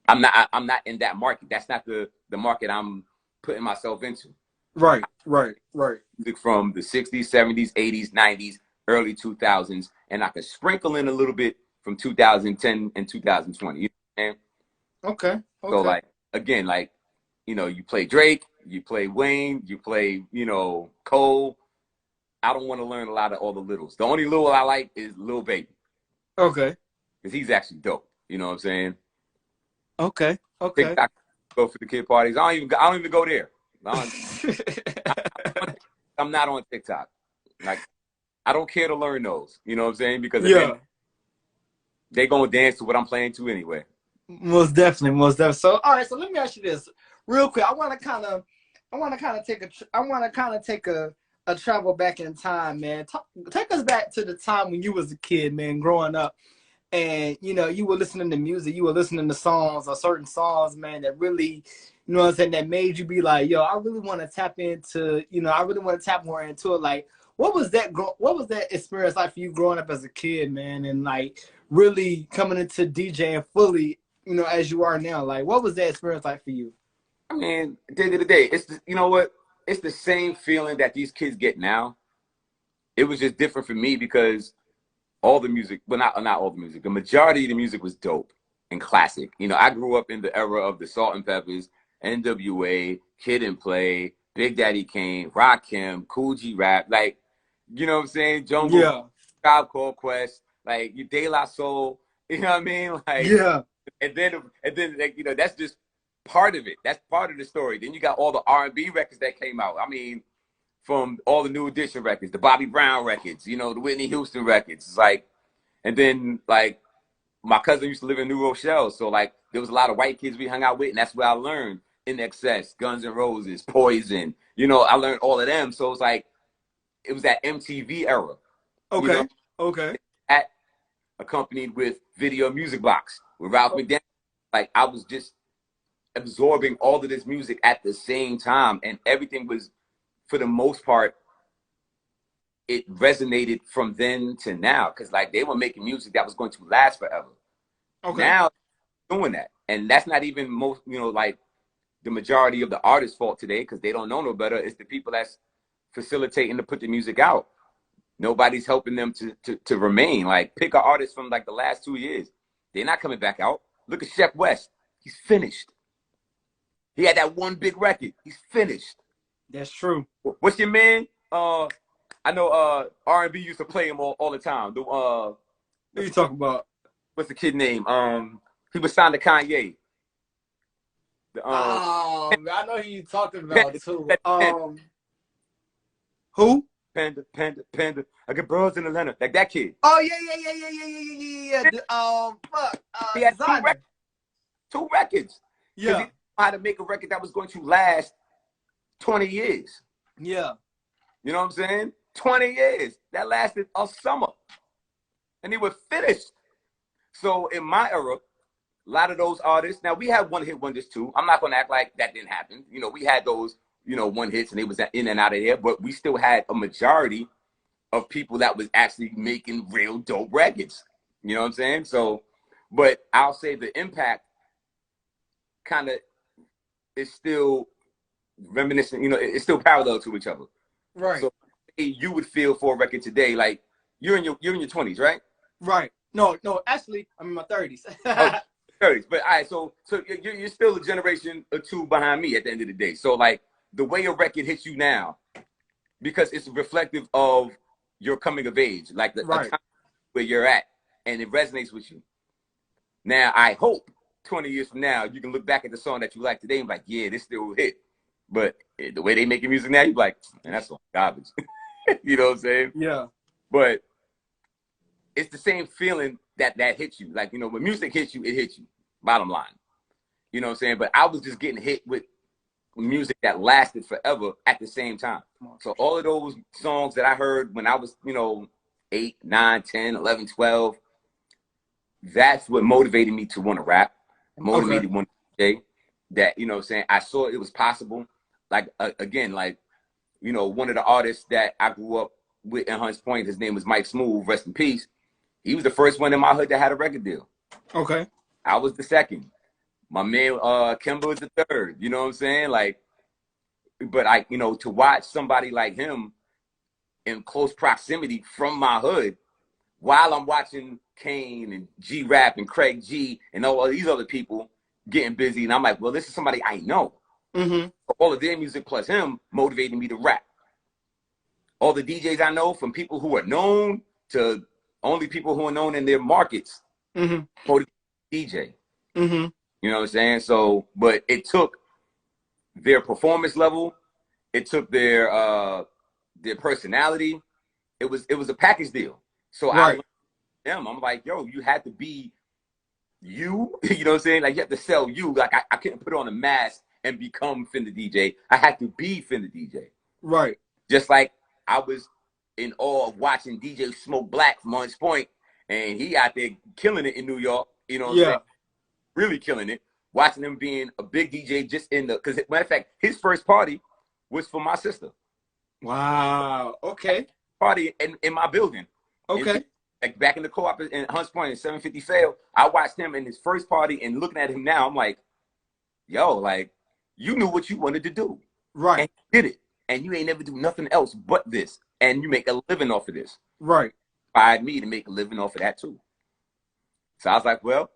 I'm not in that market. That's not the market I'm putting myself into. Right. Music from the 60s, 70s, 80s, 90s, early 2000s, and I could sprinkle in a little bit from 2010 and 2020. You know what I'm saying? Okay. So like, again, like, you play Drake, you play Wayne, you play, Cole. I don't want to learn a lot of all the littles. The only little I like is Lil Baby. Okay. Because he's actually dope. You know what I'm saying? Okay. TikTok, go for the kid parties. I don't even go there. I'm not on TikTok. Like, I don't care to learn those. You know what I'm saying? Because they gonna dance to what I'm playing to anyway. Most definitely. So, all right. So let me ask you this real quick. I want to kind of take a travel back in time, man. Take us back to the time when you was a kid, man, growing up. And, you were listening to music, you were listening to songs or certain songs, man, that really, that made you be like, yo, I really want to tap into, I really want to tap more into it. Like, what was that experience like for you growing up as a kid, man? And like really coming into DJing fully, as you are now? Like, what was that experience like for you? I mean, at the end of the day, it's it's the same feeling that these kids get now. It was just different for me because all the music, well, not all the music, the majority of the music was dope and classic. I grew up in the era of the Salt and Peppers, NWA, Kid and Play, Big Daddy Kane, Rakim, Cool G Rap, like, you know what I'm saying? Jungle, Tribe Called Quest, like De La Soul, you know what I mean? Like, and then like, that's just part of it. That's part of the story. Then you got all the R&B records that came out. I mean, from all the New Edition records, the Bobby Brown records, you know, the Whitney Houston records. It's like, and then like my cousin used to live in New Rochelle, so like there was a lot of white kids we hung out with, and that's where I learned In Excess, Guns N' Roses, Poison. You know, I learned all of them. So it's like it was that MTV era. Okay. You know? Okay. That accompanied with Video Music Box with Ralph McDaniel. Like I was just absorbing all of this music at the same time, and everything was, for the most part, it resonated from then to now, because like they were making music that was going to last forever. Okay. Now doing that, and that's not even most, you know, like the majority of the artists' fault today, because they don't know no better. It's the people that's facilitating to put the music out. Nobody's helping them to remain. Like pick an artist from like the last 2 years, they're not coming back out. Look at Shep West. He's finished. He had that one big record. He's finished. That's true. What's your man? I know R&B used to play him all the time. The what are you talking about? What's the kid name? He was signed to Kanye. I know who you talking about too. Who? Panda. I get bros in Atlanta. Like that kid. Oh yeah. Fuck. He had two records. Yeah. He knew how to make a record that was going to last 20 years. Yeah. You know what I'm saying? 20 years. That lasted a summer. And he was finished. So in my era, a lot of those artists, now we had one hit wonders too. I'm not going to act like that didn't happen. You know, we had those, you know, one hits and they was in and out of there, but we still had a majority of people that was actually making real dope records. You know what I'm saying? So, but I'll say the impact kind of is still reminiscent, you know, it's still parallel to each other. Right. So you would feel for a record today, like you're in your 20s, right? Right. No, actually, I'm in my 30s. Oh, 30s. But all right, so you're still a generation or two behind me at the end of the day. So like the way a record hits you now, because it's reflective of your coming of age, like the time where you're at, and it resonates with you. Now, I hope 20 years from now, you can look back at the song that you like today and be like, yeah, this still will hit. But the way they making music now, you're like, man, that's song garbage. You know what I'm saying? Yeah. But it's the same feeling that hits you. Like, you know, when music hits you, it hits you. Bottom line. You know what I'm saying? But I was just getting hit with music that lasted forever at the same time. So all of those songs that I heard when I was, you know, 8, 9, 10, 11, 12, that's what motivated me to want to rap. Motivated me to DJ. That, you know what I'm saying, I saw it was possible. Like, again, like, you know, one of the artists that I grew up with in Hunts Point, his name was Mike Smooth, rest in peace. He was the first one in my hood that had a record deal. Okay. I was the second. My man, Kimber was the third. You know what I'm saying? Like, but I, you know, to watch somebody like him in close proximity from my hood, while I'm watching Kane and G-Rap and Craig G and all these other people getting busy, and I'm like, well, this is somebody I know. Mm-hmm. All of their music plus him motivating me to rap. All the DJs I know, from people who are known to only people who are known in their markets, DJ. Mm-hmm. You know what I'm saying? So, but it took their performance level, it took their personality. It was a package deal. So I learned them. I'm like, yo, you had to be you. You know what I'm saying? Like, you have to sell you. Like, I couldn't put on a mask and become FinTheDJ. I had to be FinTheDJ. Right. Just like I was in awe of watching DJ Smoke Black from Hunts Point, and he out there killing it in New York. You know what I'm saying? Really killing it. Watching him being a big DJ just in the, because matter of fact, his first party was for my sister. Wow. Okay. Party in my building. Okay. And, like back in the co-op in Hunts Point in 750 Fail, I watched him in his first party, and looking at him now, I'm like, yo, like, you knew what you wanted to do. Right. And you did it. And you ain't never do nothing else but this. And you make a living off of this. Right. Inspired me to make a living off of that too. So I was like, well,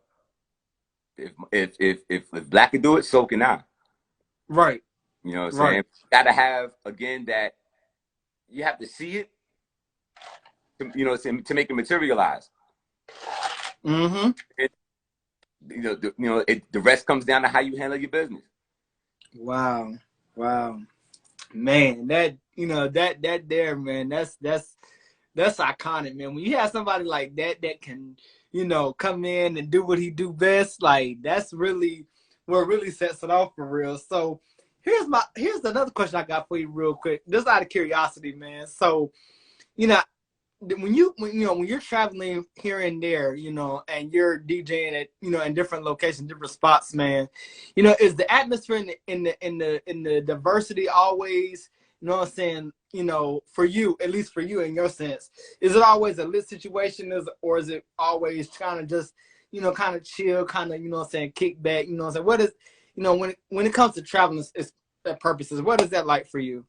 if Black can do it, so can I. Right. You know what I'm saying? Gotta have, again, that you have to see it to, you know, to make it materialize. Mm-hmm. the rest comes down to how you handle your business. Wow, wow, man, that there, man, that's iconic, man. When you have somebody like that can, come in and do what he do best, like that's really what really sets it off for real. So here's another question I got for you real quick, just out of curiosity, man. So, when you're traveling here and there, and you're DJing at, in different locations, different spots, man, is the atmosphere in the diversity always, what I'm saying, for you, at least for you in your sense, is it always a lit situation, or is it always kind of just, kind of chill, kind of, what I'm saying, kick back, what I'm saying? What is, when it comes to traveling purposes, what is that like for you?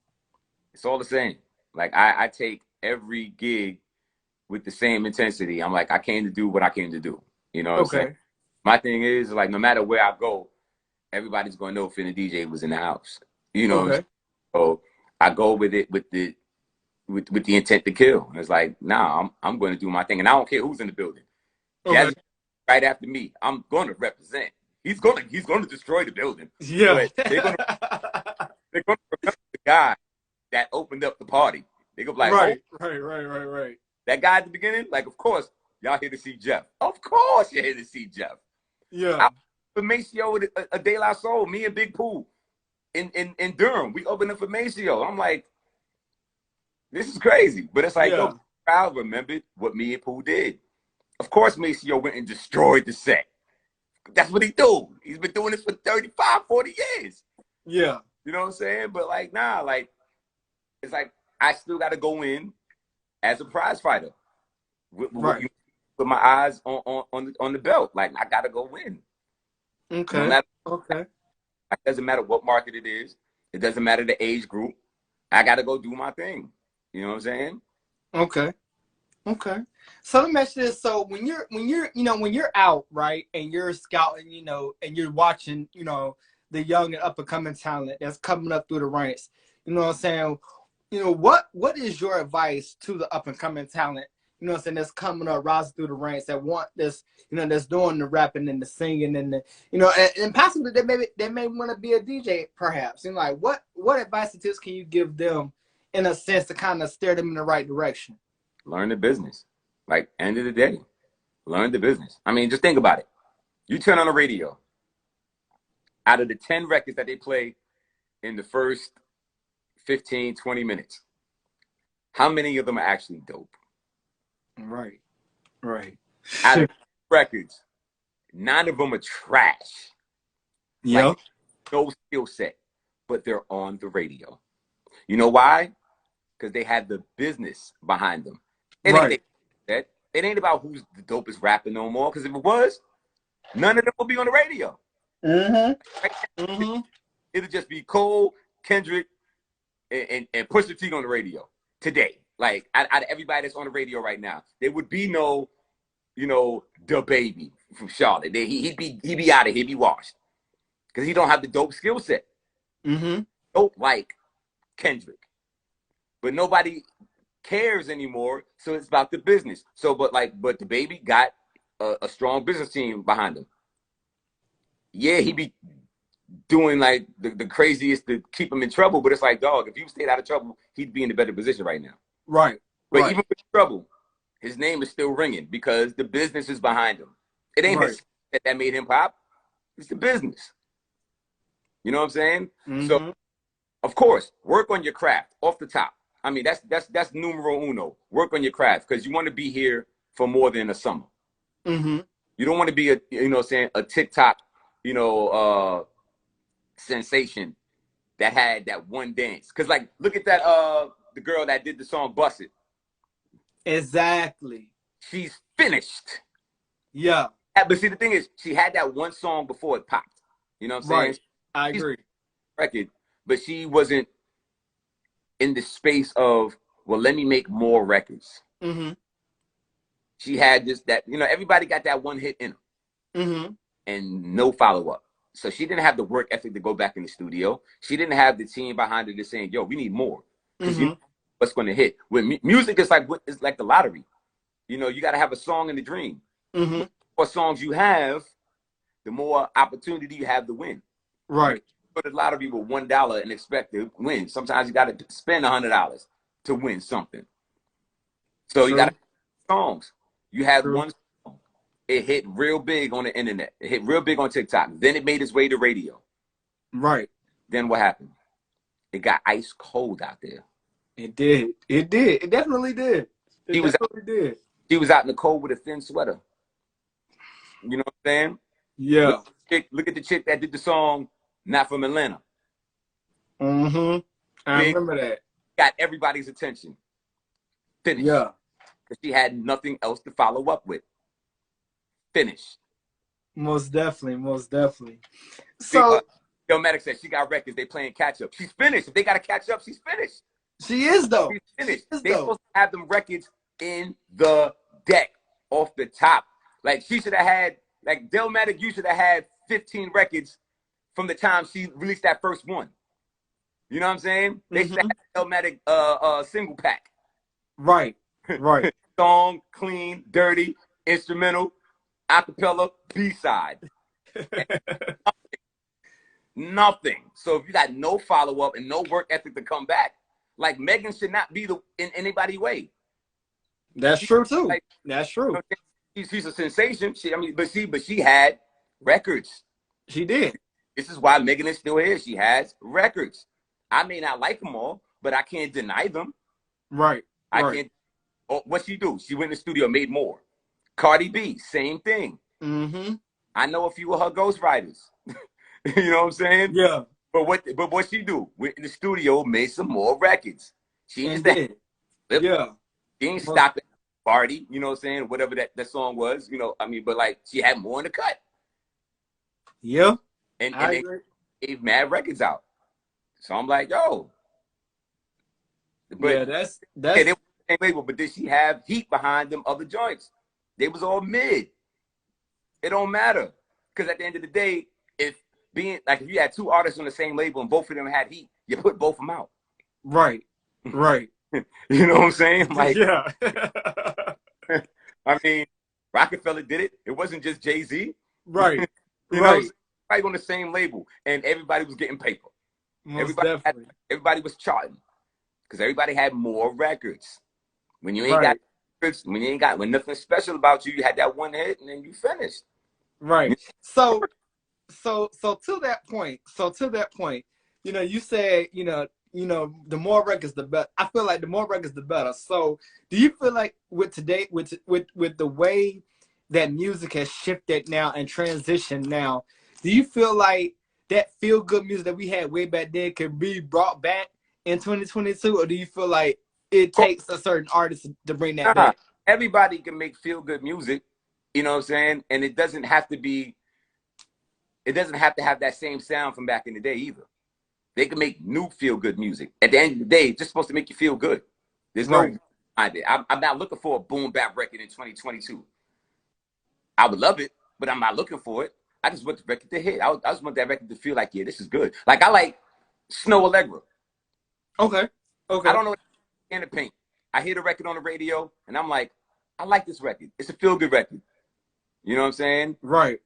It's all the same. Like I take every gig with the same intensity. I'm like, I came to do what I came to do. You know what I'm saying? My thing is, like, no matter where I go, everybody's gonna know FinTheDJ was in the house. You know what I'm saying? So I go with it with the intent to kill. And it's like, nah, I'm gonna do my thing. And I don't care who's in the building. Jazzy right after me, I'm gonna represent. He's gonna destroy the building. Yeah. But they're gonna remember the guy that opened up the party. They go like, right. That guy at the beginning, like, of course, y'all here to see Jeff. Of course you're here to see Jeff. Yeah. For Maceo, a De La Soul, me and Big Pooh in Durham, we opened up for Maceo. I'm like, this is crazy. But it's like, yo, the crowd remembered what me and Pooh did. Of course, Maceo went and destroyed the set. That's what he do. He's been doing this for 35, 40 years. Yeah. You know what I'm saying? But like, nah, like, it's like, I still got to go in as a prize fighter with my eyes on the belt. Like, I got to go win. Okay. It doesn't matter what market it is. It doesn't matter the age group. I got to go do my thing. You know what I'm saying? Okay. So let me ask you this. So when you're out, right, and you're scouting, and you're watching, the young and up and coming talent that's coming up through the ranks, you know what I'm saying? What is your advice to the up and coming talent, what I'm saying, that's coming up, rising through the ranks, that want this, that's doing the rapping and the singing and the, and possibly they may want to be a DJ perhaps. And like, what advice and tips can you give them in a sense to kind of steer them in the right direction? Learn the business. Like, end of the day, learn the business. I mean, just think about it. You turn on the radio. Out of the 10 records that they play in the first 15, 20 minutes, how many of them are actually dope? Right. Out of records, 9 of them are trash. Yeah. Like, no skill set, but they're on the radio. You know why? Because they have the business behind them. It ain't about who's the dopest rapper no more. Because if it was, none of them would be on the radio. It'll just be Cole, Kendrick, and Pusha T on the radio today. Like, out of everybody that's on the radio right now, there would be no, the baby from Charlotte. He'd be out of here. He'd be washed because he don't have the dope skill set. Dope like Kendrick, but nobody cares anymore. So it's about the business. So, but the baby got a strong business team behind him. Yeah, he be doing like the craziest to keep him in trouble, but it's like, dog, if you stayed out of trouble, he'd be in a better position right now. Right. But even with trouble, his name is still ringing because the business is behind him. It ain't his that made him pop. It's the business. You know what I'm saying? So, of course, work on your craft off the top. I mean, that's numero uno. Work on your craft because you want to be here for more than a summer. You don't want to be a TikTok, sensation that had that one dance. Because, like, look at that the girl that did the song Bust It. Exactly. She's finished. Yeah. But see, the thing is, she had that one song before it popped. You know what I'm saying? Right. I agree. Record, but she wasn't in the space of, well, let me make more records. She had just that, everybody got that one hit in them. And no follow-up. So she didn't have the work ethic to go back in the studio. She didn't have the team behind her just saying, yo, we need more. Because you know what's going to hit. With music, it's like the lottery. You got to have a song in the dream. What songs you have, the more opportunity you have to win. Right. Put a lot of people $1 and expect to win. Sometimes you got to spend $100 to win something. So you got songs. You had one song. It hit real big on the internet. It hit real big on TikTok. Then it made its way to radio. Right. Then what happened? It got ice cold out there. It did. It did. It definitely did. It definitely did. She was out in the cold with a thin sweater. You know what I'm saying? Yeah. Look at the chick that did the song Not From Atlanta. Mm-hmm. I remember that. Got everybody's attention. Finished. Yeah. Because she had nothing else to follow up with. Finished. Most definitely. Most definitely. So, Illmatic said she got records. They playing catch up. She's finished. If they got to catch up, she's finished. She is, though. She's finished. They're supposed to have them records in the deck off the top. Like, she should have had, like, Illmatic, you should have had 15 records from the time she released that first one. You know what I'm saying? They should have had Illmatic single pack. Right. Right. Song, clean, dirty, instrumental, acapella, B-side. Nothing. So if you got no follow-up and no work ethic to come back, like Megan should not be in anybody's way. That's true too. Like, that's true. She's a sensation. But she had records. She did. This is why Megan is still here. She has records. I may not like them all, but I can't deny them. Right. I can't. Oh, what she do? She went in the studio, made more. Cardi B, same thing. Mm-hmm. I know a few of her ghostwriters. You know what I'm saying? Yeah. But what she do? Went in the studio, made some more records. She ain't did. Yeah. She ain't stopping party, you know what I'm saying? Whatever that song was, you know, I mean, but like she had more in the cut. Yeah. And they gave mad records out. So I'm like, yo. But yeah, that's they were the same label, but did she have heat behind them other joints? They was all mid. It don't matter. Because at the end of the day, if you had two artists on the same label and both of them had heat, you put both of them out. Right. Right. You know what I'm saying? Like, yeah. I mean, Rockefeller did it. It wasn't just Jay-Z. Right. You know, everybody on the same label, and everybody was getting paper. Everybody was charting because everybody had more records. When you ain't got records, when nothing special about you, you had that one hit, and then you finished. Right. So to that point, you know, you said, you know, the more records, the better. I feel like the more records, the better. So do you feel like with today, with the way that music has shifted now and transitioned now, do you feel like that feel good music that we had way back then could be brought back in 2022, or do you feel like it takes a certain artist to bring that back? Everybody can make feel good music, you know what I'm saying, and it doesn't have to have that same sound from back in the day either. They can make new feel good music. At the end of the day, it's just supposed to make you feel good. There's no idea. I'm not looking for a boom bap record in 2022. I would love it, but I'm not looking for it. I just want the record to hit. I just want that record to feel like, yeah, this is good. Like, I like Snow Allegra. Okay. I don't know in the paint. I hear the record on the radio, and I'm like, I like this record. It's a feel-good record. You know what I'm saying? Right.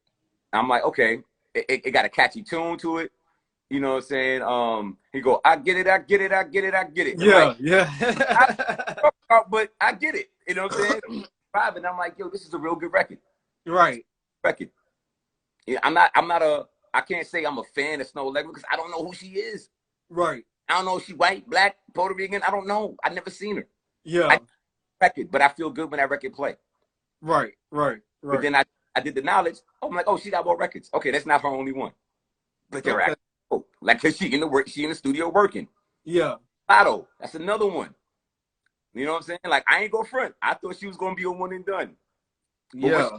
I'm like, okay. It got a catchy tune to it. You know what I'm saying? He go, I get it, I get it, I get it, I get it. Yeah, like, yeah. but I get it. You know what I'm saying? And I'm like, yo, this is a real good record. Right. Record. Yeah, I can't say I'm a fan of Snow Allegra because I don't know who she is. Right. I don't know if she white, black, Puerto Rican. I don't know. I never seen her. Yeah. Record, but I feel good when that record play. Right. But then I did the knowledge. Oh, I'm like, oh, she got more records. Okay, that's not her only one. But they're actually, like, cause she in the studio working. Yeah. Lotto, that's another one. You know what I'm saying? Like, I ain't go front. I thought she was gonna be a one and done. But yeah.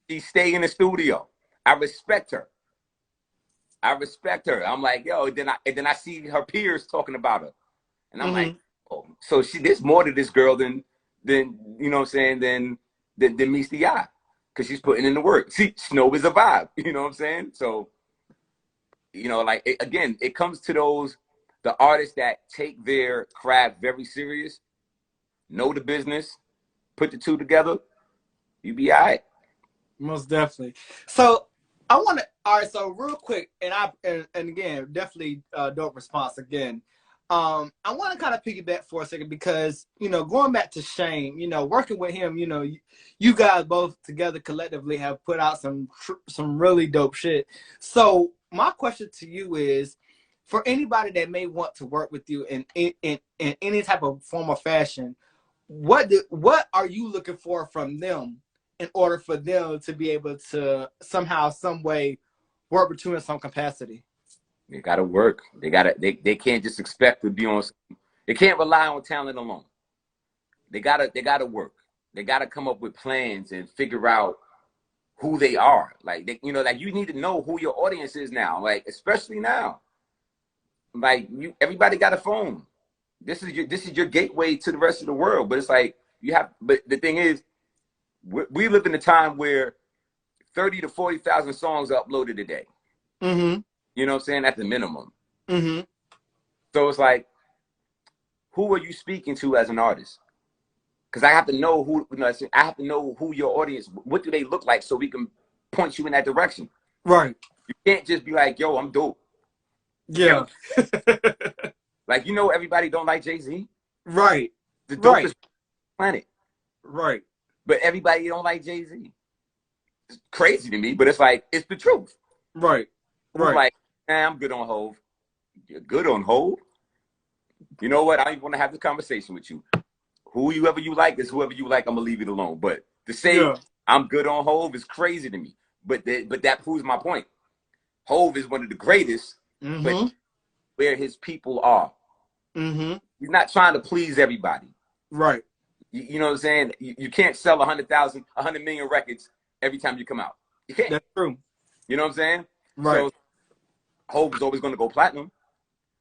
She stay in the studio. I respect her. I'm like, yo, and then I see her peers talking about her. And I'm like, oh, so there's more to this girl than you know what I'm saying, than meets the eye. Cause she's putting in the work. See, Snow is a vibe. You know what I'm saying? So, you know, like, again, it comes to the artists that take their craft very serious, know the business, put the two together, you be all right. Most definitely. So I want to. All right, so real quick, and again, definitely dope response again. I want to kind of piggyback for a second because going back to Shame, working with him, you guys both together collectively have put out some really dope shit. So my question to you is, for anybody that may want to work with you in any type of form or fashion, what are you looking for from them in order for them to be able to somehow, some way work with you in some capacity? They gotta work. They can't just expect to be on. They can't rely on talent alone. They gotta work. They gotta come up with plans and figure out who they are. Like like you need to know who your audience is now. Like especially now. Like everybody got a phone. This is your gateway to the rest of the world. But it's like but the thing is, we live in a time where 30 to 40,000 songs are uploaded a day. Mm-hmm. You know what I'm saying? At the minimum. Mm-hmm. So it's like, who are you speaking to as an artist? Because I have to know who. I have to know who your audience. What do they look like so we can point you in that direction? Right. You can't just be like, "Yo, I'm dope." Yeah. Like everybody don't like Jay-Z. Right. The dopest planet. Right. But everybody don't like Jay-Z. It's crazy to me, but it's like it's the truth. Right. Right. Like, I'm good on Hove. You're good on Hove. You know what? I don't even want to have this conversation with you. Whoever you like is whoever you like. I'm gonna leave it alone. But to say I'm good on Hove is crazy to me. But that proves my point. Hove is one of the greatest, but where his people are. Mm-hmm. He's not trying to please everybody. Right. You know what I'm saying? You can't sell 100,000, 100 million records every time you come out. You can't. That's true. You know what I'm saying? Right. So Hove is always going to go platinum,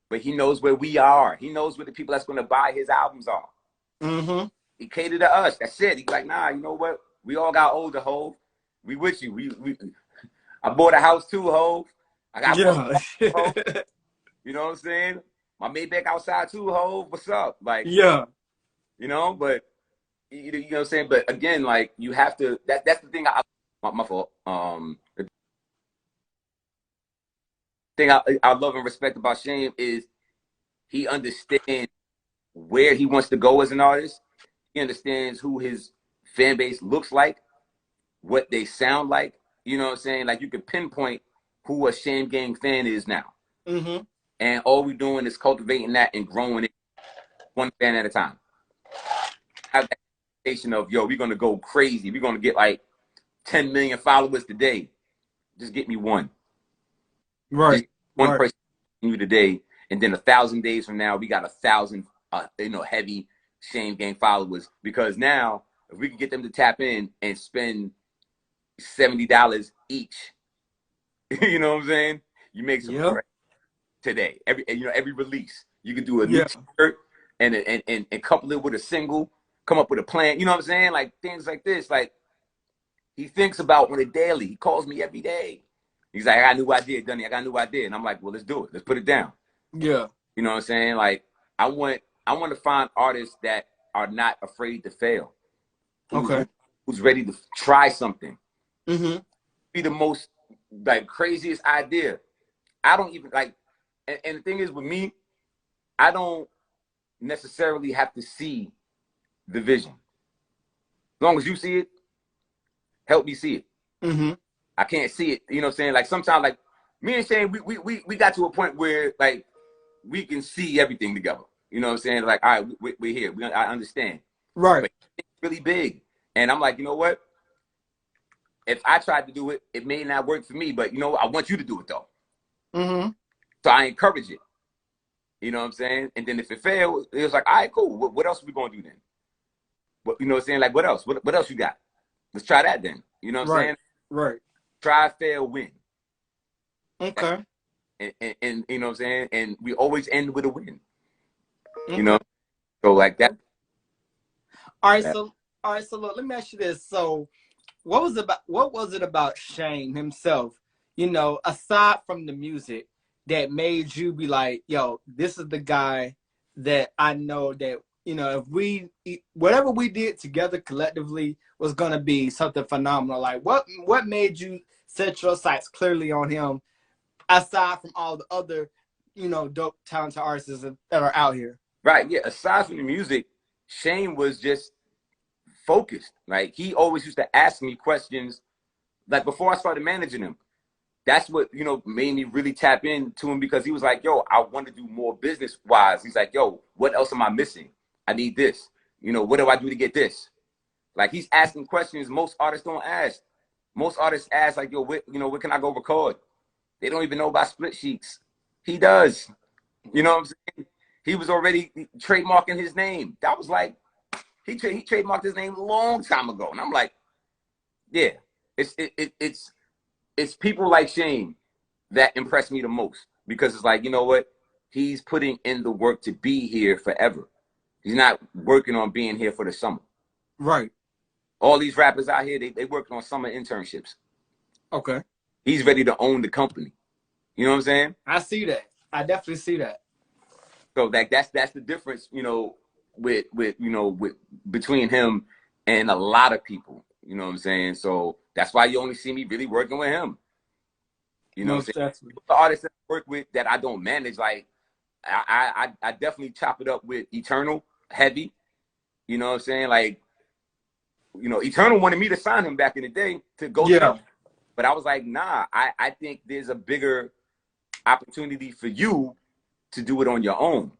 but he knows where we are. He knows where the people that's going to buy his albums are. Mm-hmm. He catered to us. That's it. He's like, nah, you know what? We all got older, Hove. We with you. I bought a house too, Hove. I got Hove. You know what I'm saying? My Maybach outside too, Hove. What's up? Like, but you know what I'm saying? But again, like you have to. That's the thing. My fault. The thing I love and respect about Shame is he understands where he wants to go as an artist. He understands who his fan base looks like, what they sound like. You know what I'm saying? Like you can pinpoint who a ShameGang fan is now. Mm-hmm. And all we're doing is cultivating that and growing it one fan at a time. Have that expectation of, we're going to go crazy. We're going to get like 10 million followers today. Just get me one. Right. Just one person you today. And then 1,000 days from now, we got 1,000, heavy ShameGang followers. Because now, if we can get them to tap in and spend $70 each, you know what I'm saying? You make some bread today. Every release, you can do a new t-shirt and couple it with a single, come up with a plan. You know what I'm saying? Like things like this. Like he thinks about on a daily. He calls me every day. He's like, I got a new idea, Dunny. I got a new idea. And I'm like, well, let's do it. Let's put it down. Yeah. You know what I'm saying? Like I want to find artists that are not afraid to fail. Who's ready to try something. Mm-hmm. Be the most like craziest idea. I don't even like, and the thing is with me, I don't necessarily have to see the vision. As long as you see it, help me see it. Mm-hmm. I can't see it. You know what I'm saying? Like sometimes, like me and Shane, we got to a point where like we can see everything together. You know what I'm saying? Like, all right, we're here. I understand. Right. But it's really big, and I'm like, you know what? If I tried to do it, it may not work for me. But you know, I want you to do it though. Mm-hmm. So I encourage it. You know what I'm saying? And then if it fails, it was like, all right, cool. What else are we gonna do then? What you know what I'm saying? Like, what else? What else you got? Let's try that then. You know what I'm saying? Right. Try, fail, win. Okay. And you know what I'm saying? And we always end with a win. Okay. You know? So like that. All right, so look, let me ask you this. So what was it about Shame himself, aside from the music, that made you be like, yo, this is the guy that I know that, if whatever we did together collectively was gonna be something phenomenal. Like what made you set your sights clearly on him, aside from all the other, dope, talented artists that are out here. Right. Yeah. Aside from the music, Shane was just focused. Like he always used to ask me questions. Like before I started managing him, that's what made me really tap into him, because he was like, "Yo, I want to do more business wise." He's like, "Yo, what else am I missing? I need this. What do I do to get this?" Like he's asking questions most artists don't ask. Most artists ask like, "Yo, where can I go record?" They don't even know about split sheets. He does. You know what I'm saying? He was already trademarking his name. That was like he trademarked his name a long time ago, and I'm like, yeah, it's people like Shane that impress me the most, because it's like, you know what? He's putting in the work to be here forever. He's not working on being here for the summer. Right. All these rappers out here, they working on summer internships. Okay. He's ready to own the company. You know what I'm saying? I see that. I definitely see that. So that's the difference, with between him and a lot of people. You know what I'm saying? So that's why you only see me really working with him. You know what I'm saying? Definitely. The artists that I work with that I don't manage, like I definitely chop it up with Eternal heavy. You know what I'm saying? Like, Eternal wanted me to sign him back in the day to go to them. But I was like, nah, I think there's a bigger opportunity for you to do it on your own.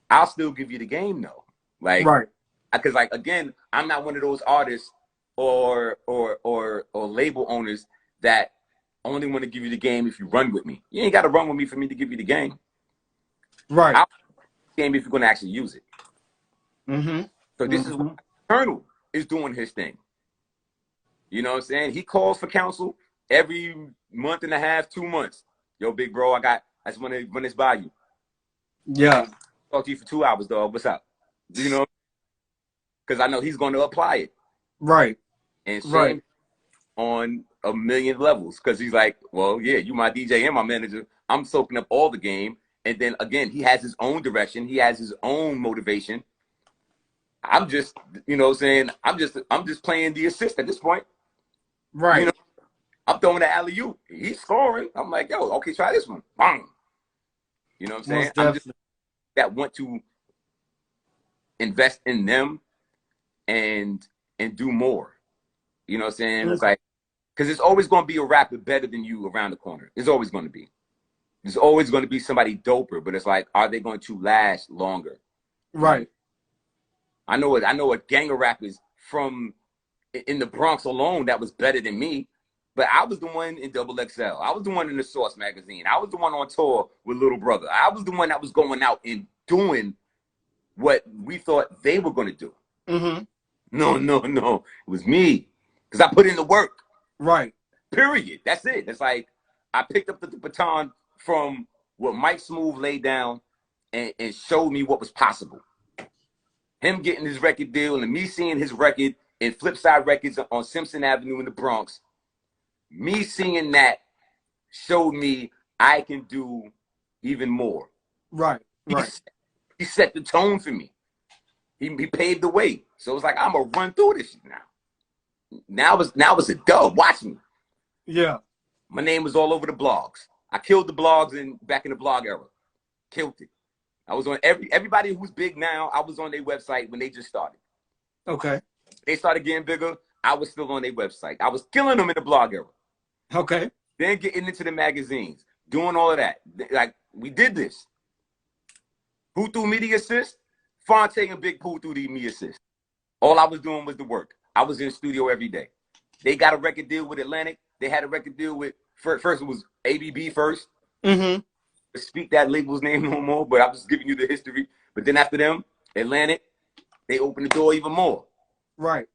I'll still give you the game though. Like, right. Because like, again, I'm not one of those artists or label owners that only want to give you the game if you run with me. You ain't got to run with me for me to give you the game. Right. I'll give you the game if you're going to actually use it. Mm-hmm. So this is what Eternal is doing his thing. You know what I'm saying? He calls for counsel every month and a half, 2 months. Yo, big bro, I just want to run this by you. Yeah. Talk to you for 2 hours, dog. What's up? Because I know he's going to apply it. Right. And Shane on a million levels, because he's like, well, yeah, you my DJ and my manager. I'm soaking up all the game. And then again, he has his own direction. He has his own motivation. I'm just, saying, I'm just playing the assist at this point. Right. I'm throwing the alley-oop. He's scoring. I'm like, yo, okay, try this one. Bang. You know what I'm saying? I'm just that want to invest in them and do more. You know what I'm saying? It's like, because there's always going to be a rapper better than you around the corner. There's always going to be. There's always going to be somebody doper, but it's like, are they going to last longer? Right. I know a gang of rappers from in the Bronx alone that was better than me, but I was the one in Double XL. I was the one in the Source magazine. I was the one on tour with Little Brother. I was the one that was going out and doing what we thought they were going to do. Mm-hmm. No. It was me, because I put in the work. Right. Period. That's it. It's like I picked up the baton from what Mike Smooth laid down and showed me what was possible. Him getting his record deal and me seeing his record in Flipside Records on Simpson Avenue in the Bronx. Me seeing that showed me I can do even more. Right. He set the tone for me. He paved the way. So it's like, I'm going to run through this shit now. Now it's a dub. Watch me. Yeah. My name was all over the blogs. I killed the blogs back in the blog era. Killed it. I was on everybody who's big now. I was on their website when they just started. Okay. They started getting bigger. I was still on their website. I was killing them in the blog era. Okay. Then getting into the magazines, doing all of that. Like, we did this. Who threw me the assist? Fonte and Big Pooh threw me assist. All I was doing was the work. I was in the studio every day. They got a record deal with Atlantic. They had a record deal with, first it was ABB first. Mm-hmm. Speak that label's name no more, but I'm just giving you the history. But then after them, Atlantic, they opened the door even more. Right.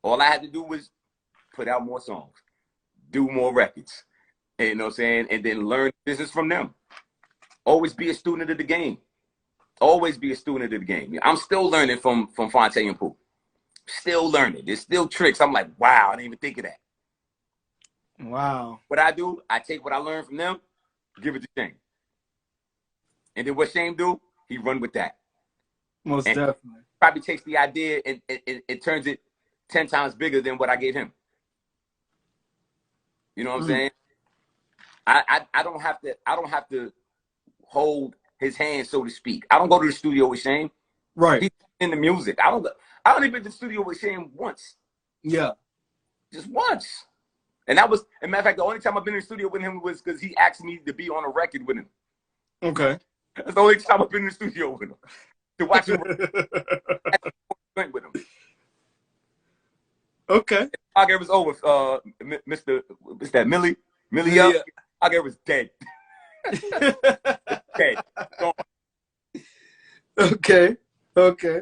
All I had to do was put out more songs, do more records, and, you know what I'm saying? And then learn business from them. Always be a student of the game. Always be a student of the game. I'm still learning from Fonte and Pooh. Still learning. There's still tricks. I'm like, wow, I didn't even think of that. Wow. What I do, I take what I learned from them, give it to Shane. And then what Shane do, he run with that. Most and definitely. Probably takes the idea and turns it 10 times bigger than what I gave him. You know what I'm saying? I don't have to hold his hand, so to speak. I don't go to the studio with Shame. Right. He's in the music. I don't even been to the studio with Shame once. Yeah. Just once. And that was, as a matter of fact, the only time I've been in the studio with him was because he asked me to be on a record with him. Okay. That's the only time I've been in the studio with him. To watch him with him. Okay. I gave was over, Mr. What's that, Millie? Millie Yeah. up. I gave was dead. Dead. Gone. Okay. Okay.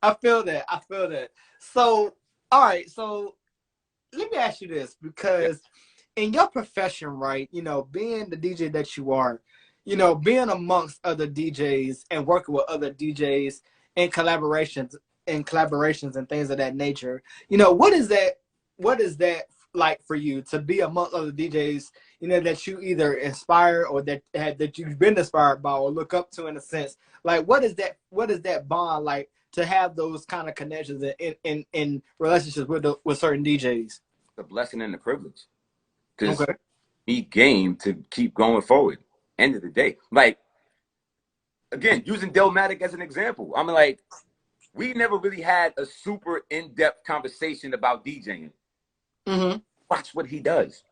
I feel that. So, all right. So, let me ask you this, because in your profession, right, you know, being the DJ that you are, you know, being amongst other DJs and working with other DJs in collaborations and things of that nature, you know, what is that like for you to be amongst other DJs, you know, that you either inspire or that you've been inspired by or look up to, in a sense? Like, what is that bond like to have those kind of connections in relationships with certain DJs? The blessing and the privilege. Because Okay. he game to keep going forward. End of the day. Like, again, using Delmatic as an example. I mean, like, we never really had a super in-depth conversation about DJing. Mm-hmm. Watch what he does.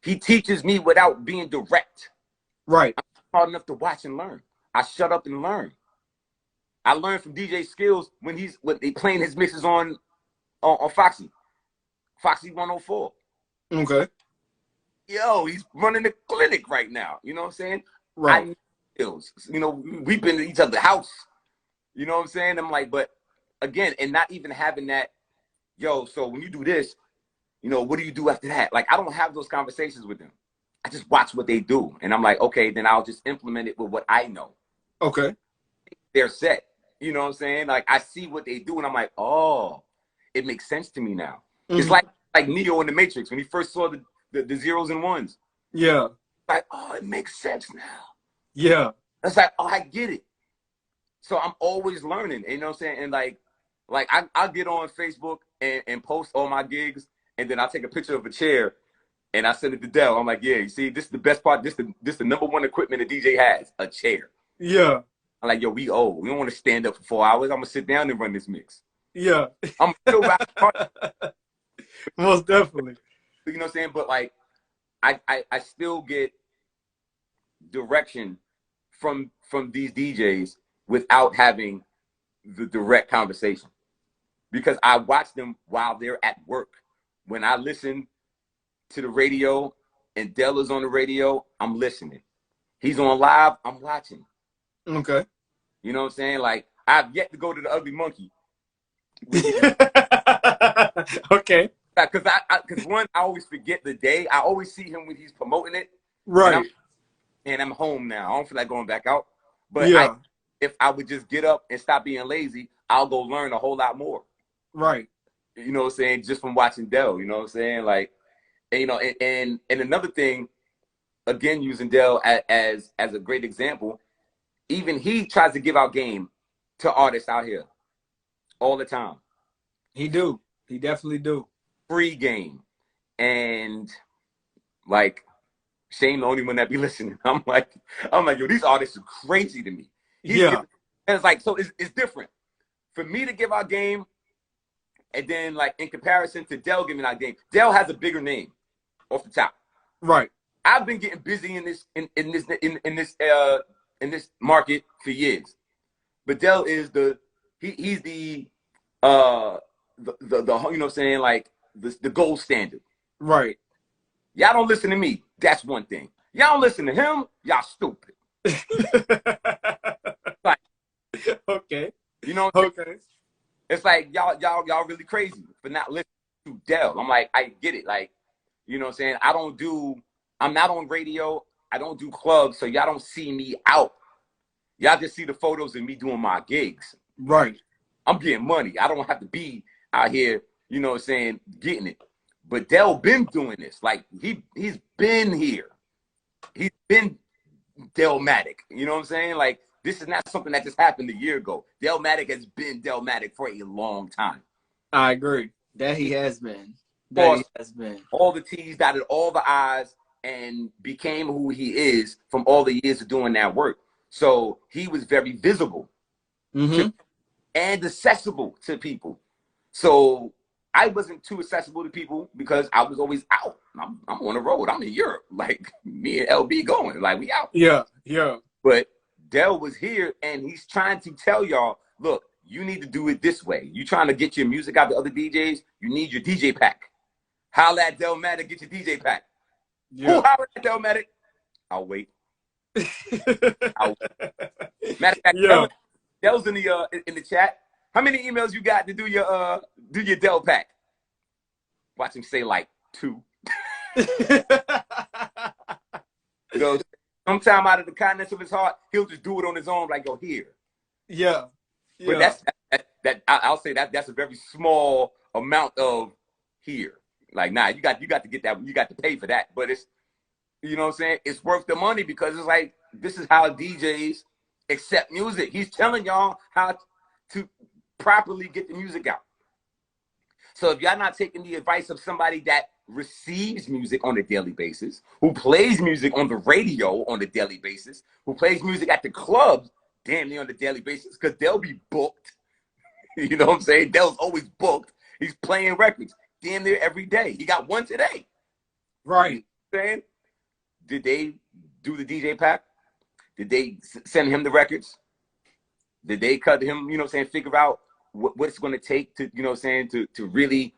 He teaches me without being direct. Right. I'm smart enough to watch and learn. I shut up and learn. I learned from DJ Skills when they playing his mixes on Foxy 104. Okay. Yo, he's running the clinic right now. You know what I'm saying? Right. I know skills. You know, we've been to each other's house. You know what I'm saying? I'm like, but again, and not even having that, yo, so when you do this, you know, what do you do after that? Like, I don't have those conversations with them. I just watch what they do. And I'm like, okay, then I'll just implement it with what I know. Okay. They're set. You know what I'm saying? Like, I see what they do, and I'm like, oh, it makes sense to me now. Mm-hmm. It's like Neo in the Matrix when he first saw the zeros and ones. Yeah. Like, oh, it makes sense now. Yeah. It's like, oh, I get it. So I'm always learning, you know what I'm saying? And like I'll get on Facebook and post all my gigs, and then I'll take a picture of a chair and I send it to Dell. I'm like, yeah, you see, this is the best part. This the number one equipment a DJ has, a chair. Yeah. I'm like, yo, we old. We don't want to stand up for 4 hours. I'm gonna sit down and run this mix. Yeah. I'm still most definitely. You know what I'm saying? But like, I still get direction from these DJs without having the direct conversation, because I watch them while they're at work. When I listen to the radio and Dell is on the radio, I'm listening. He's on live, I'm watching. Okay. You know what I'm saying? Like, I've yet to go to the Ugly Monkey. Okay. Because one, I always forget the day. I always see him when he's promoting it. Right. And I'm home now. I don't feel like going back out. But yeah. If I would just get up and stop being lazy, I'll go learn a whole lot more. Right. You know what I'm saying? Just from watching Dell, you know what I'm saying? Like, and, you know, and another thing, again, using Dell as a great example, even he tries to give out game to artists out here all the time. He do. He definitely do. Free game. And like, Shane the only one that be listening. I'm like, yo, these artists are crazy to me. Yeah. And it's like, so it's different. For me to give out game, and then like in comparison to Dell giving out game, Dell has a bigger name off the top. Right. I've been getting busy in this market for years. But Dell is he's the you know what I'm saying, like the gold standard. Right. Y'all don't listen to me. That's one thing. Y'all don't listen to him. Y'all stupid. Like, okay. You know what I'm saying? Okay. It's like y'all really crazy for not listening to Dell. I'm like, I get it. Like, you know what I'm saying? I'm not on radio. I don't do clubs, so y'all don't see me out. Y'all just see the photos of me doing my gigs. Right. I'm getting money. I don't have to be out here, you know what I'm saying, getting it. But Dell been doing this. Like, he's been here. He's been Delmatic. You know what I'm saying? Like, this is not something that just happened a year ago. Delmatic has been Delmatic for a long time. I agree. That he has been. that he has been. All the T's, dotted all the I's, and became who he is from all the years of doing that work. So he was very visible and accessible to people. So I wasn't too accessible to people because I was always out. I'm on the road. I'm in Europe. Like me and LB going. Like we out. Yeah, yeah. But Del was here and he's trying to tell y'all, look, you need to do it this way. You trying to get your music out to other DJs, you need your DJ pack. Holla at Delmatic, get your DJ pack. Yeah. Who holla at Delmatic? I'll wait. I'll wait. Matter of fact, Yeah. Del's in the chat. How many emails you got to do your Del pack? Watch him say like 2. You know, sometime out of the kindness of his heart, he'll just do it on his own, like, yo, here. Yeah. But I'll say that's a very small amount of here. Like, nah, you got to get that, you got to pay for that. But it's, you know what I'm saying? It's worth the money because it's like, this is how DJs accept music. He's telling y'all how to properly get the music out. So if y'all not taking the advice of somebody that receives music on a daily basis, who plays music on the radio on a daily basis, who plays music at the clubs damn near on a daily basis, because they'll be booked. You know what I'm saying? Del's always booked. He's playing records damn near every day. He got one today. Right. You know what I'm saying? Did they do the DJ pack? Did they send him the records? Did they cut him, you know what I'm saying, figure out what it's going to take to, you know what I'm saying, to really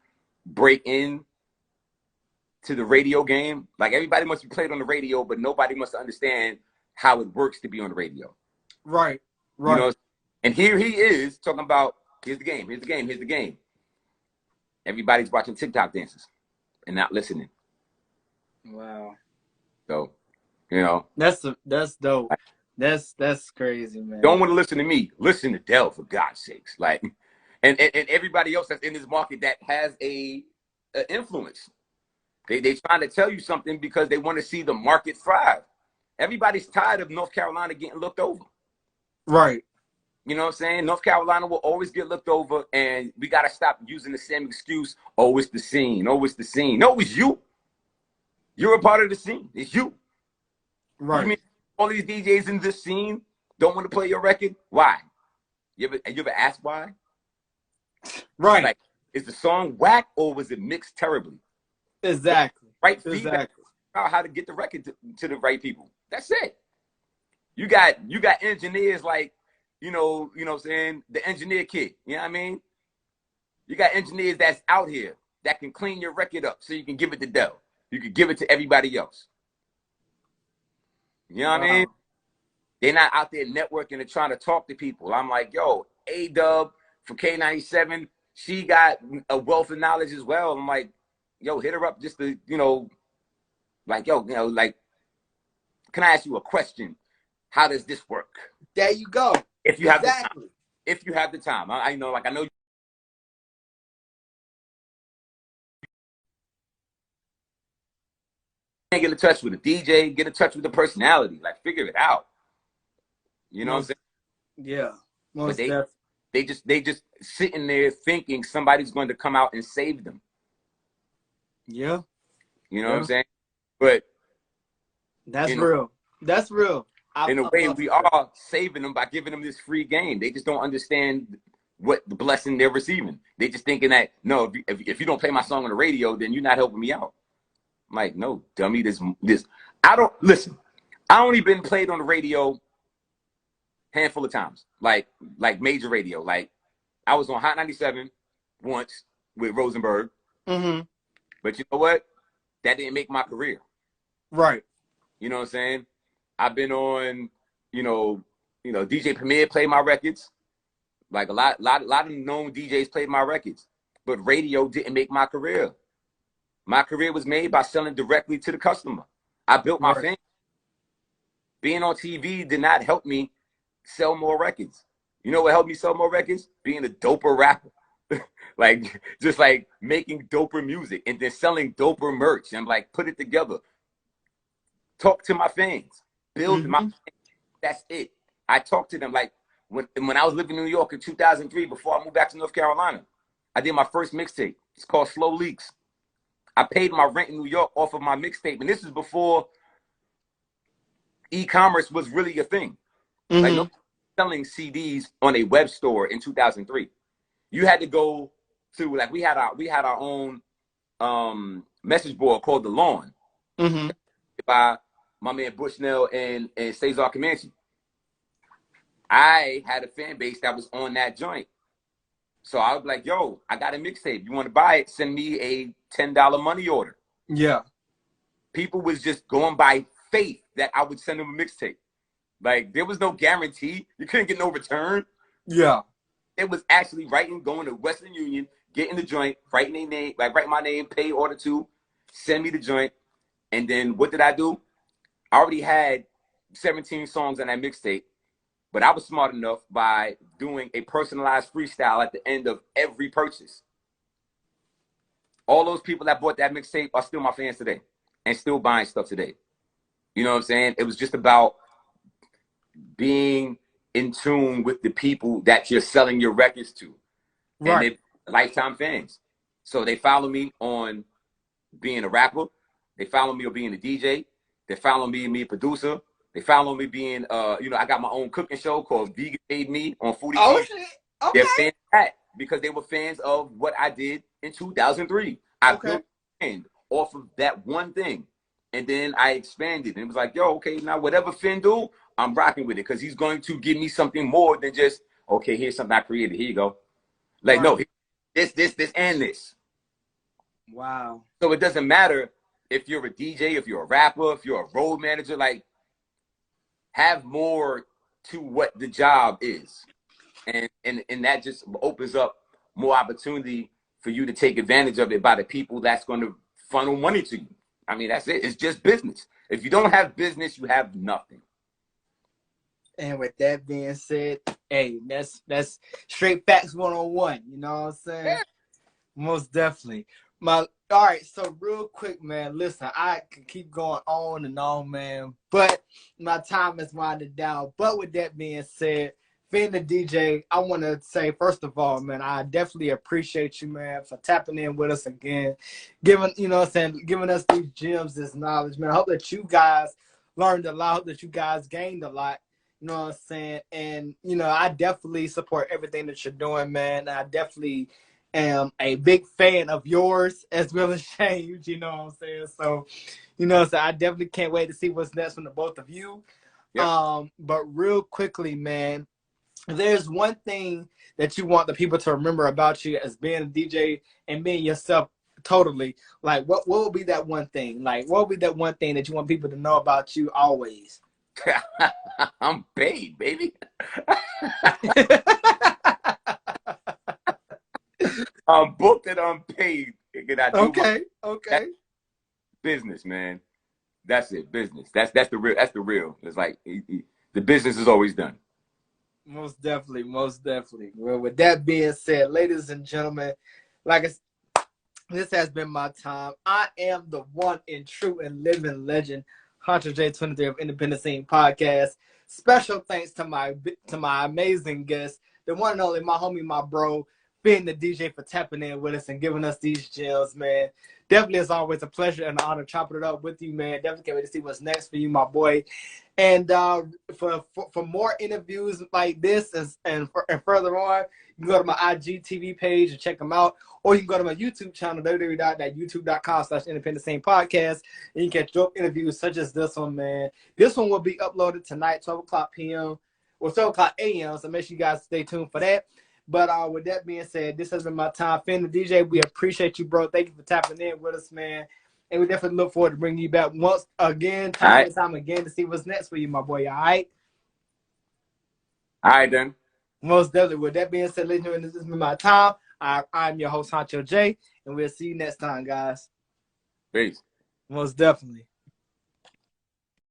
break in to the radio game? Like, everybody must be played on the radio, but nobody must understand how it works to be on the radio. Right, right. You know, and here he is talking about, here's the game, here's the game, here's the game. Everybody's watching TikTok dances and not listening. Wow. So, you know. That's dope. That's crazy, man. Don't want to listen to me. Listen to Del, for God's sakes. Like, and everybody else that's in this market that has a influence. They trying to tell you something because they want to see the market thrive. Everybody's tired of North Carolina getting looked over. Right. You know what I'm saying? North Carolina will always get looked over, and we got to stop using the same excuse. Oh, it's the scene. Oh, it's the scene. No, it's you. You're a part of the scene. It's you. Right. You mean all these DJs in this scene don't want to play your record? Why? You ever asked why? Right. Like, is the song whack or was it mixed terribly? Exactly. Right feedback about how to get the record to the right people. That's it. You got engineers like, you know what I'm saying, the engineer kid. You know what I mean? You got engineers that's out here that can clean your record up so you can give it to Del. You can give it to everybody else. You know what I mean? They're not out there networking and trying to talk to people. I'm like, yo, A-Dub from K97, she got a wealth of knowledge as well. I'm like, yo, hit her up just to, you know, like, yo, you know, like, can I ask you a question? How does this work? There you go. If you have the time. If you have the time. I know, like, I know you can't get in touch with a DJ, get in touch with the personality, like, figure it out. You know what I'm saying? Yeah. But they just sitting there thinking somebody's going to come out and save them. Yeah. You know what I'm saying? But that's real. That's real. In a way, we are saving them by giving them this free game. They just don't understand what the blessing they're receiving. They just thinking that, no, if you don't play my song on the radio, then you're not helping me out. I'm like, no, dummy, this I only been played on the radio handful of times, like major radio. Like, I was on Hot 97 once with Rosenberg. But you know what? That didn't make my career. Right. You know what I'm saying? I've been on, you know, DJ Premier played my records. Like, a lot of known DJs played my records. But radio didn't make my career. My career was made by selling directly to the customer. I built my fame. Being on TV did not help me sell more records. You know what helped me sell more records? Being a doper rapper. Like, just like making doper music and then selling doper merch and like put it together. Talk to my fans. Build my fans. That's it. I talk to them like when I was living in New York in 2003, before I moved back to North Carolina. I did my first mixtape. It's called Slow Leaks. I paid my rent in New York off of my mixtape, and this is before e-commerce was really a thing. Like no selling CDs on a web store in 2003. You had to go to like we had our own message board called The Lawn by my man Bushnell and Cesar Comanche. I had a fan base that was on that joint. So I was like, yo, I got a mixtape. You want to buy it? Send me a $10 money order. Yeah. People was just going by faith that I would send them a mixtape. Like, there was no guarantee. You couldn't get no return. Yeah. It was actually going to Western Union, getting the joint, writing their name, like write my name, pay order 2, send me the joint. And then what did I do? I already had 17 songs on that mixtape, but I was smart enough by doing a personalized freestyle at the end of every purchase. All those people that bought that mixtape are still my fans today and still buying stuff today. You know what I'm saying? It was just about being in tune with the people that you're selling your records to. Right. And they're lifetime fans. So they follow me on being a rapper. They follow me on being a DJ. They follow me being a producer. They follow me being, I got my own cooking show called Vegan Made Me on Foodie. Oh, shit. Okay. They're fans of that because they were fans of what I did in 2003. I built a brand off of that one thing. And then I expanded. And it was like, yo, okay, now whatever Finn do, I'm rocking with it because he's going to give me something more than just, okay, here's something I created. Here you go. Like, no, this, and this. Wow. So it doesn't matter if you're a DJ, if you're a rapper, if you're a road manager, like, have more to what the job is. And that just opens up more opportunity for you to take advantage of it by the people that's going to funnel money to you. I mean, that's it. It's just business. If you don't have business, you have nothing. And with that being said, hey, that's straight facts 101. You know what I'm saying? Yeah. Most definitely. All right, so real quick, man, listen, I can keep going on and on, man, but my time is winding down. But with that being said, FinTheDJ, I want to say, first of all, man, I definitely appreciate you, man, for tapping in with us again, giving us these gems, this knowledge, man. I hope that you guys learned a lot, I hope that you guys gained a lot, you know what I'm saying? And, I definitely support everything that you're doing, man. I definitely am a big fan of yours as well as Shame's, you know what I'm saying? So, so I definitely can't wait to see what's next from the both of you. Yep. But real quickly, man, there's one thing that you want the people to remember about you as being a DJ and being yourself totally. Like, what will be that one thing? Like, what will be that one thing that you want people to know about you always? I'm paid, baby. I'm booked and I'm paid. Okay. That's business, man. That's it. Business. That's the real. That's the real. It's like the business is always done. Most definitely. Most definitely. Well, with that being said, ladies and gentlemen, this has been my time. I am the one and true and living legend, Hunter J23 of Independent Scene Podcast. Special thanks to my amazing guest, the one and only, my homie, my bro, FinTheDJ, for tapping in with us and giving us these gems, man. Definitely, as always, a pleasure and an honor chopping it up with you, man. Definitely can't wait to see what's next for you, my boy. And for more interviews like this and further on, you can go to my IGTV page and check them out. Or you can go to my YouTube channel, www.youtube.com/Independent Scene Podcast. And you can catch dope interviews such as this one, man. This one will be uploaded tonight, 12 o'clock p.m. or 12 o'clock a.m. So make sure you guys stay tuned for that. But with that being said, this has been my time. FinTheDJ, we appreciate you, bro. Thank you for tapping in with us, man. And we definitely look forward to bringing you back once again, time again, to see what's next for you, my boy. All right? All right, then. Most definitely. With that being said, ladies and gentlemen, this has been my time. I'm your host, Honcho J, and we'll see you next time, guys. Peace. Most definitely.